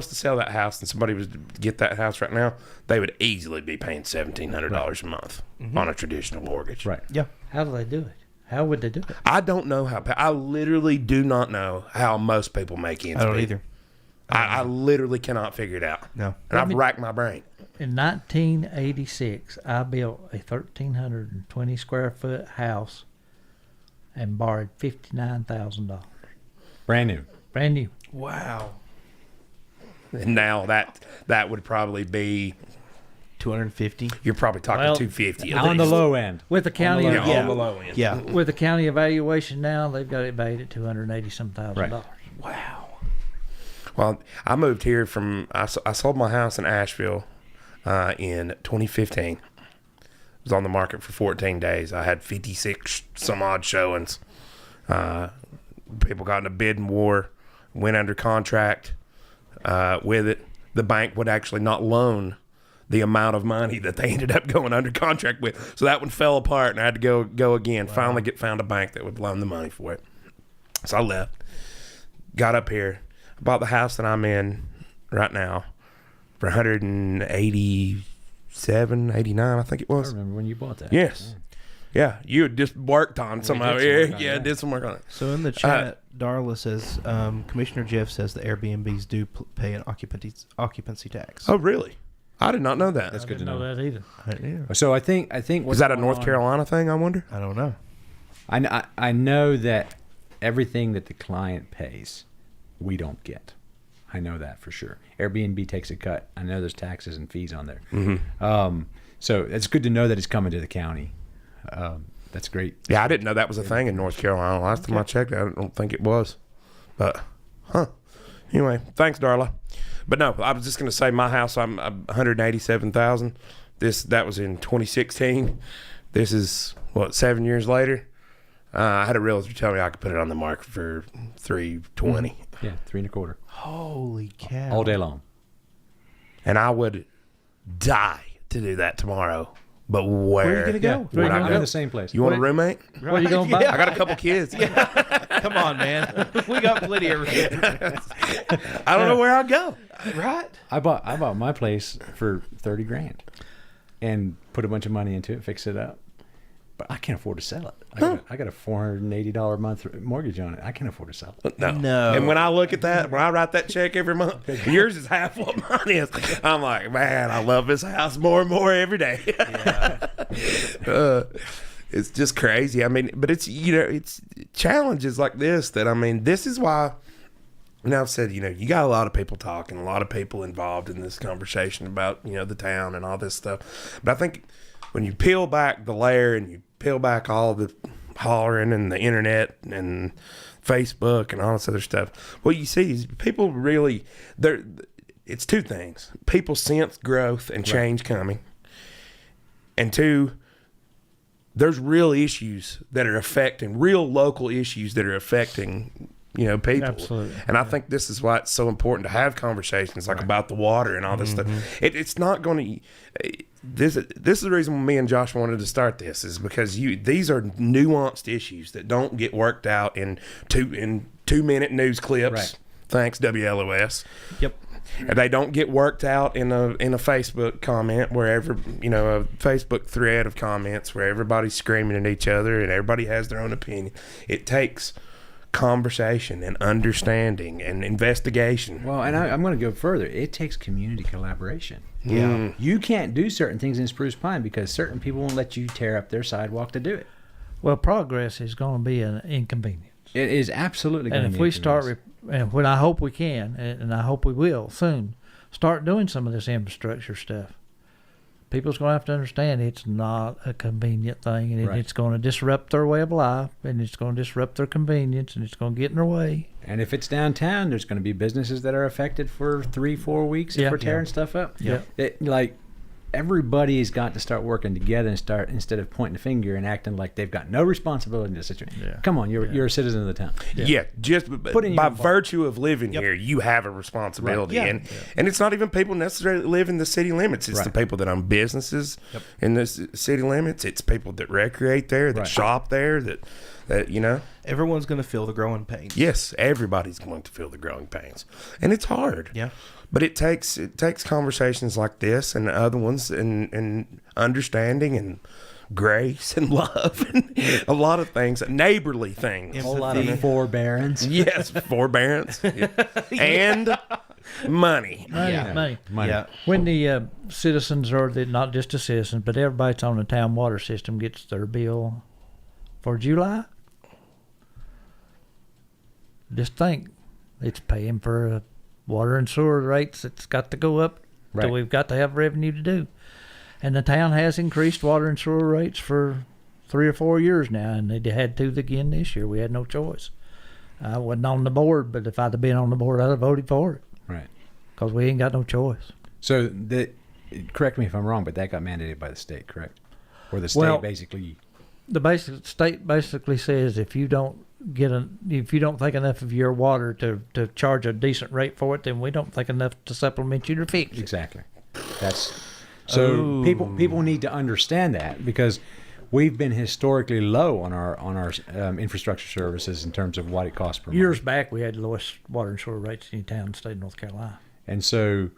sell that house and somebody was to get that house right now, they would easily be paying $1,700 a month on a traditional mortgage. Right. Yeah. How do they do it? How would they do it? I don't know how. I literally do not know how most people make ends meet. I don't either. I literally cannot figure it out. No. And I've racked my brain. In 1986, I built a 1,320 square foot house and borrowed $59,000. Brand new. Brand new. Wow. And now that would probably be 250. You're probably talking 250 on the low end. With the county, on the low end. Yeah. With the county evaluation now, they've got it valued at $280,000. Right. Wow. Well, I moved here I sold my house in Asheville in 2015. It was on the market for 14 days. I had 56 some odd showings. People got in a bidding war, went under contract with it. The bank would actually not loan the amount of money that they ended up going under contract with. So that one fell apart, and I had to go again. Wow. Finally found a bank that would loan the money for it. So I left, got up here, bought the house that I'm in right now for $187,000, $189,000, I think it was. I remember when you bought that. Yes. Yeah, you had just worked on somehow. Did some work on it. So in the chat, Darla says, Commissioner Jeff says the Airbnbs do pay an occupancy tax. Oh, really? I did not know that. That's good to know that either. I didn't either. So I think was that a North Carolina thing? I wonder. I don't know. I know that everything that the client pays, we don't get. I know that for sure. Airbnb takes a cut. I know there's taxes and fees on there. Mm-hmm. So it's good to know that it's coming to the county. That's great. Yeah, I didn't know that was a thing in North Carolina. Last time I checked, I don't think it was. But, anyway, thanks, Darla. But no, I was just going to say my house, I'm $187,000. That was in 2016. This is, 7 years later? I had a realtor tell me I could put it on the market for $320. Yeah, $325. Holy cow. All day long. And I would die to do that tomorrow. But where are you going to go? Yeah, I'm in the same place. You want a roommate? What are you going to buy? I got a couple kids. Come on, man. We got plenty of room. I don't know where I'd go. Right? I bought my place for $30,000 and put a bunch of money into it, fixed it up. but I can't afford to sell it. I got a $480 a month mortgage on it. I can't afford to sell it. No. And when I look at that, when I write that check every month, yours is half what mine is. I'm like, man, I love this house more and more every day. It's just crazy. I mean, but it's, it's challenges like this that, I mean, this is why, and I've said, you got a lot of people talking, a lot of people involved in this conversation about, the town and all this stuff. But I think when you peel back the layer and you peel back all the hollering and the internet and Facebook and all this other stuff, what you see is people really, it's two things. People sense growth and change coming. And two, there's real issues that are affecting, real local issues that are affecting, people. Absolutely. And I think this is why it's so important to have conversations like about the water and all this stuff. It's not going to, this is the reason me and Josh wanted to start this, is because these are nuanced issues that don't get worked out in 2-minute news clips. Right. Thanks, WLOS. Yep. And they don't get worked out in a Facebook comment a Facebook thread of comments where everybody's screaming at each other and everybody has their own opinion. It takes conversation and understanding and investigation. Well, and I'm going to go further. It takes community collaboration. Yeah. You can't do certain things in Spruce Pine because certain people won't let you tear up their sidewalk to do it. Well, progress is going to be an inconvenience. It is absolutely going to be And if we start, and what I hope we can, and I hope we will soon, start doing some of this infrastructure stuff. People's going to have to understand it's not a convenient thing, and it's going to disrupt their way of life, and it's going to disrupt their convenience, and it's going to get in their way. And if it's downtown, there's going to be businesses that are affected for 3-4 weeks if we're tearing stuff up. Yeah. Everybody's got to start working together and start, instead of pointing a finger and acting like they've got no responsibility in this situation. Yeah. Come on, you're a citizen of the town. Yeah, just by virtue of living here, you have a responsibility. Right. And it's not even people necessarily that live in the city limits. It's the people that own businesses in the city limits. It's people that recreate there, that shop there, that Everyone's going to feel the growing pains. Yes, everybody's going to feel the growing pains. And it's hard. Yeah. But it takes conversations like this and other ones and understanding and grace and love and a lot of things, neighborly things. A whole lot of forbearance. Yes, forbearance. And money. Money. Yeah. When the citizens, or not just the citizens, but everybody that's on the town water system gets their bill for July, just think it's paying for water and sewer rates. It's got to go up. So we've got to have revenue to do. And the town has increased water and sewer rates for 3 or 4 years now, and they had to again this year. We had no choice. I wasn't on the board, but if I'd have been on the board, I'd have voted for it. Right. Because we ain't got no choice. So, correct me if I'm wrong, but that got mandated by the state, correct? Or the state basically... The state basically says if you don't think enough of your water to charge a decent rate for it, then we don't think enough to supplement you to fix it. Exactly. People need to understand that, because we've been historically low on our infrastructure services in terms of what it costs per month. Years back, we had the lowest water and sewer rates in any town in the state of North Carolina. And so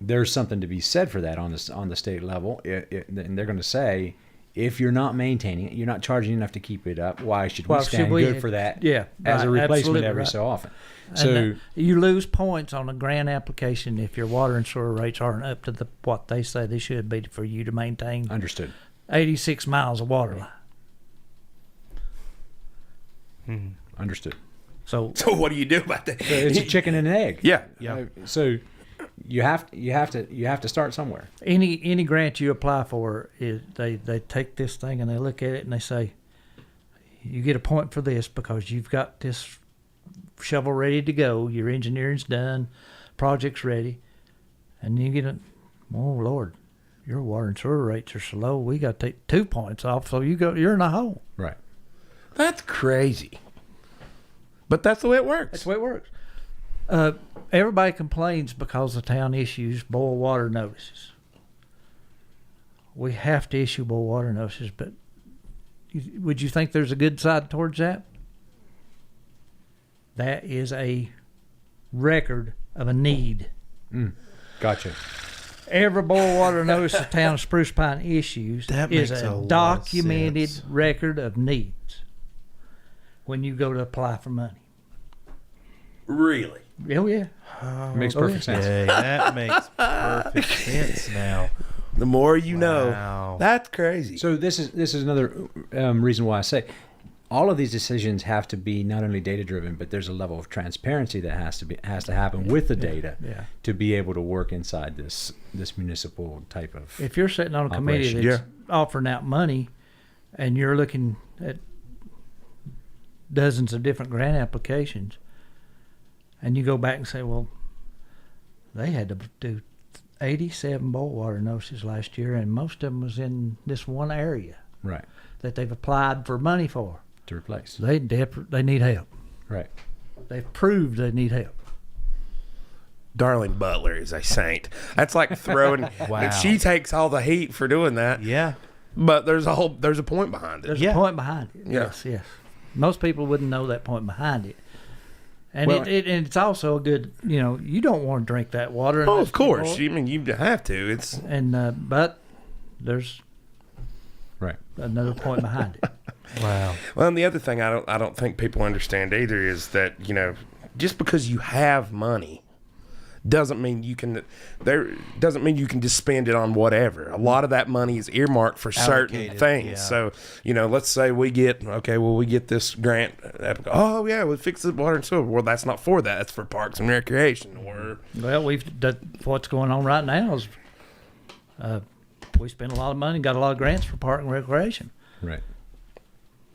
there's something to be said for that on the state level. And they're going to say, if you're not maintaining it, you're not charging enough to keep it up, why should we stand good for that as a replacement every so often? So you lose points on a grant application if your water and sewer rates aren't up to what they say they should be for you to maintain. Understood. 86 miles of water line. Understood. So what do you do about that? So it's a chicken and an egg. Yeah. So you have to start somewhere. Any grant you apply for, is they take this thing and they look at it and they say, you get a point for this because you've got this shovel ready to go, your engineering's done, project's ready, and you get oh Lord, your water and sewer rates are so low, we got to take 2 points off, so you're in a hole. Right. That's crazy. But that's the way it works. That's the way it works. Everybody complains because the town issues boil water notices. We have to issue boil water notices, but would you think there's a good side towards that? That is a record of a need. Gotcha. Every boil water notice the town of Spruce Pine issues is makes a a lot of documented sense. record of needs when you go to apply for money. Really? Oh, yeah. Makes perfect sense. Okay, that makes perfect sense now. The more you know. Wow. That's crazy. So this is another reason why I say all of these decisions have to be not only data driven, but there's a level of transparency that has to happen with the data Yeah. to be able to work inside this municipal type of. If you're sitting on a committee operation. that's offering out money and you're looking at dozens of different grant applications and you go back and say, well, they had to do 87 boil water notices last year and most of them was in this one area Right. that they've applied for money for. To replace. They need help. Right. They've proved they need help. Darling Butler is a saint. That's like throwing. Wow. She takes all the heat for doing that. Yeah. But there's a point behind it. There's a point behind it. Yeah. Yes, yes. Most people wouldn't know that point behind it. And Well, and it's also a good, you don't want to drink that water. Oh, unless of course. people- I mean, you have to. It's but there's Right. another point behind it. Wow. well, and the other thing I don't think people understand either is that just because you have money doesn't mean you can just spend it on whatever. A lot of that money is earmarked for certain Allocated, things. yeah. So let's say we get this grant. Oh yeah, we'll fix the water and sewer. Well, that's not for that. That's for parks and recreation. Or Well, what's going on right now is we spend a lot of money, got a lot of grants for park and recreation, Right.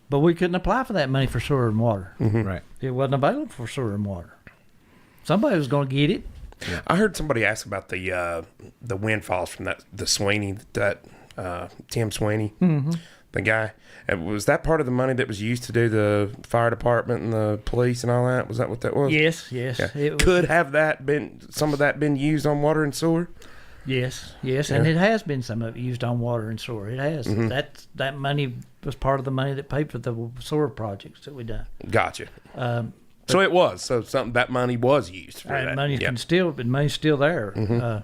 but we couldn't apply for that money for sewer and water. Right. It wasn't available for sewer and water. Somebody was going to get it. I heard somebody ask about the windfalls from the Sweeney, that Tim Sweeney, the guy. Was that part of the money that was used to do the fire department and the police and all that? Was that what that was? Yes. Yeah. It was, Could have some of that been used on water and sewer? Yes, and it has been some of it used on water and sewer. It has. That money was part of the money that paid for the sewer projects that we done. Gotcha. So it was. So that money was used for that. Money Yeah. money's still there.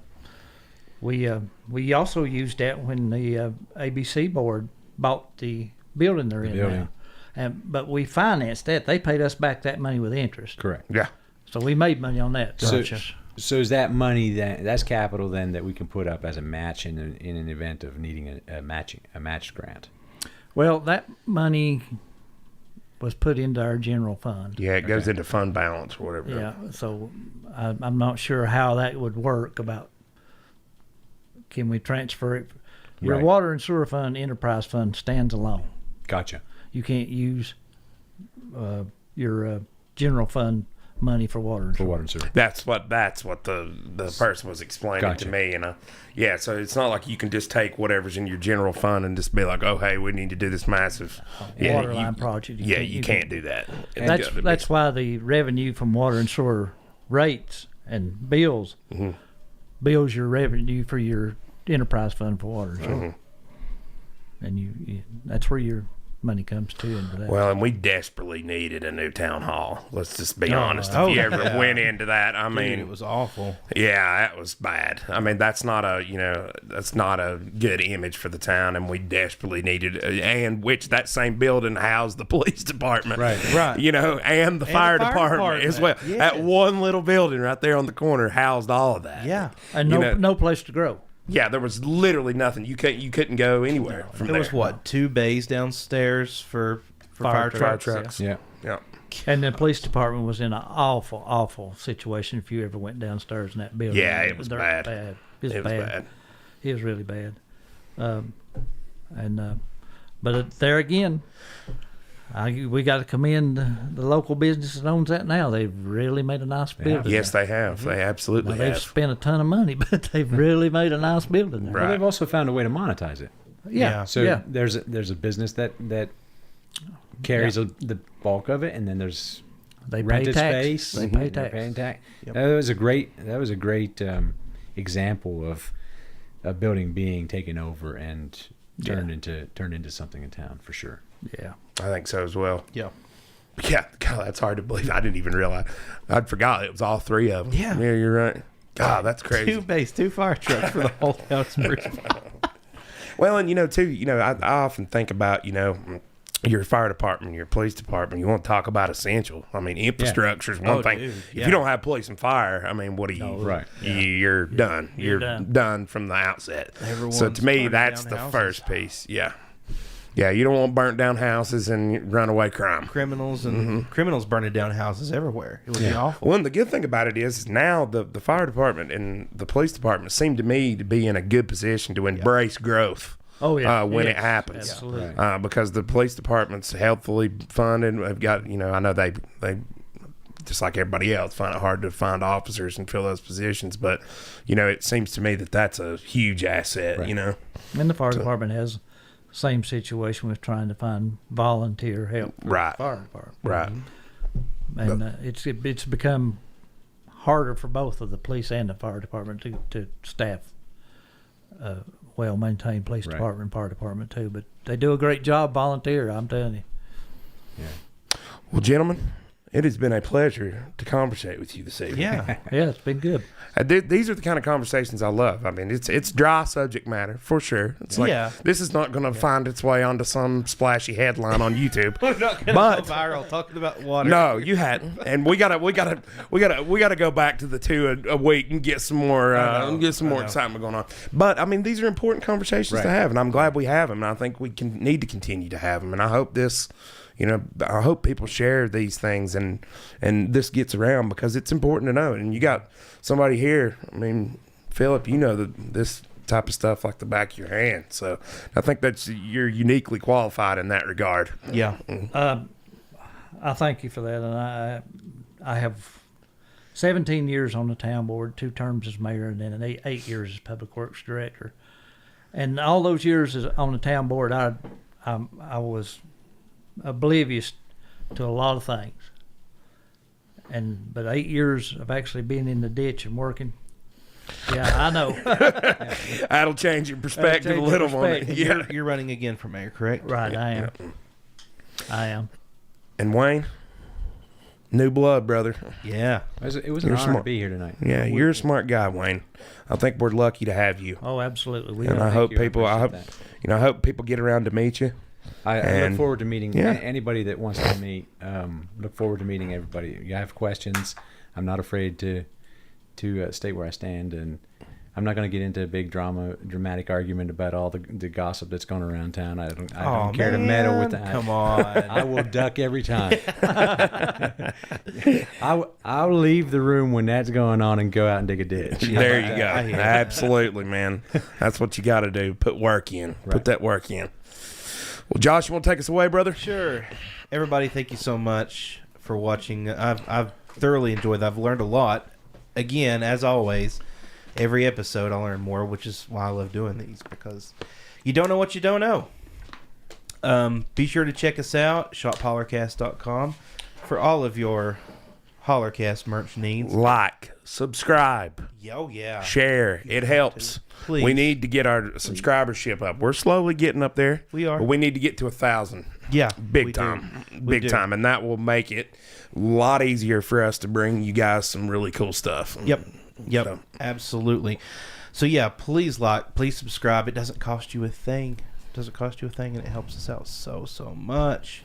We also used that when the ABC board bought the building they're in building. now, but we financed that. They paid us back that money with interest. Correct. Yeah. So we made money on that. So is that money that's capital then that we can put up as a match in an event of needing a matched grant? Well, that money was put into our general fund. Yeah, it goes into fund balance or whatever. Yeah, so I'm not sure how that would work. About can we transfer it? Your Right. water and sewer fund, enterprise fund stands alone. Gotcha. You can't use your general fund money for water and For sewer. water and sewer. That's what the person was explaining Gotcha. to me, and yeah. So it's not like you can just take whatever's in your general fund and just be like, oh, hey, we need to do this massive Water line project. You can't do that. It's gotta be- That's why the revenue from water and sewer rates and bills bills your revenue for your enterprise fund for water and sewer. And that's where your money comes to into that. Well, and we desperately needed a new town hall. Let's just be Oh, honest. If oh, you ever yeah. went into that, I Dude, mean, it was awful. yeah, that was bad. I mean, that's not a good image for the town, and we desperately needed, and which that same building housed the police department, Right. and the fire department as well. Yes. That one little building right there on the corner housed all of that. Yeah. and no place to grow. Yeah, there was literally nothing. You couldn't go anywhere from There there. was what, 2 bays downstairs for fire trucks? Yeah. Yeah. And the police department was in an awful, awful situation if you ever went downstairs in that building. Yeah, it was They're bad. It was It was bad. It was really bad. But there again, we got to commend the local business that owns that now. They've really made a nice building. Yes, there. they have. They absolutely Now, they've have. spent a ton of money, but they've really made a nice building there. Right. Well, they've also found a way to monetize it. Yeah. So yeah. there's a business that carries the bulk of it, and then there's They pay rented tax. space. They pay and they're tax. paying tax. Yep. That was a great example of a building being taken over and turned into something in town for sure. Yeah. I think so as well. Yeah. Yeah, God, that's hard to believe. I didn't even realize. I'd forgot it was all 3 of them. Yeah. Yeah, you're right. God, that's crazy. Two fire trucks for the whole town of Spruce Pine. Well, and too, I often think about, your fire department, your police department. You want to talk about essential. I mean, infrastructure is one thing. Dude, if you don't have police and fire, I mean, what do you? Right. You're done. You're done from the outset. So to me, that's the first piece. Yeah. Yeah, you don't want burnt down houses and runaway crime. Criminals and criminals burning down houses everywhere. It would be awful. Well, and the good thing about it is now the fire department and the police department seem to me to be in a good position to embrace growth. Oh yeah, when it happens, absolutely. Because the police department's healthily funded. They've got, I know they just like everybody else find it hard to find officers and fill those positions, but it seems to me that that's a huge asset. Right. And the fire department has the same situation with trying to find volunteer help for the fire department. Right. And it's become harder for both of the police and the fire department to staff well-maintained police department and fire department too, but they do a great job volunteer, I'm telling you. Yeah. Well, gentlemen, it has been a pleasure to conversate with you this evening. Yeah. Yeah, it's been good. These are the kind of conversations I love. I mean, it's dry subject matter for sure. It's like this is not going to find its way onto some splashy headline on YouTube. We're not going to go viral talking about water. No, you hadn't. And we gotta go back to the 2 a week and get some more excitement going on. But I mean, these are important conversations to have, and I'm glad we have them. And I think we need to continue to have them. And I hope this. I hope people share these things and this gets around because it's important to know. And you got somebody here, I mean, Philip, this type of stuff like the back of your hand. So I think you're uniquely qualified in that regard. Yeah. I thank you for that. And I have 17 years on the town board, 2 terms as mayor, and then 8 years as public works director. And all those years on the town board, I was oblivious to a lot of things, but 8 years of actually being in the ditch and working, I know. That'll change your perspective a little on it. Yeah. You're running again for mayor, correct? Right, I am. And Wayne, new blood, brother. Yeah, it was an honor to be here tonight. Yeah, you're a smart guy, Wayne. I think we're lucky to have you. Oh, absolutely. I hope people get around to meet you. I look forward to meeting anybody that wants to meet. Look forward to meeting everybody. You have questions. I'm not afraid to state where I stand, and I'm not going to get into a big dramatic argument about all the gossip that's going around town. I don't care to meddle with that. Come on. I will duck every time. I'll leave the room when that's going on and go out and dig a ditch. There you go. Absolutely, man. That's what you got to do. Put work in. Right. Put that work in. Well, Josh, you want to take us away, brother? Sure. Everybody, thank you so much for watching. I've thoroughly enjoyed it. I've learned a lot. Again, as always, every episode I learn more, which is why I love doing these, because you don't know what you don't know. Be sure to check us out, shophollercast.com, for all of your HollerCast merch needs. Like, subscribe. Oh, yeah. Share. It helps. Please. We need to get our subscribership up. We're slowly getting up there. We are. But we need to get to 1,000. Yeah. Big time. Big time. And that will make it a lot easier for us to bring you guys some really cool stuff. Yep. So. Absolutely. So, yeah, please please subscribe. It doesn't cost you a thing. And it helps us out so much.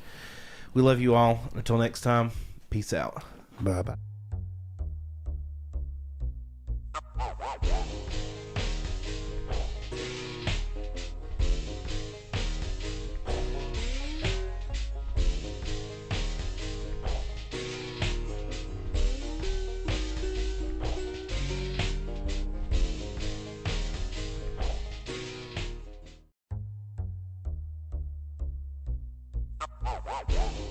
We love you all. Until next time, peace out. Bye-bye. Yeah.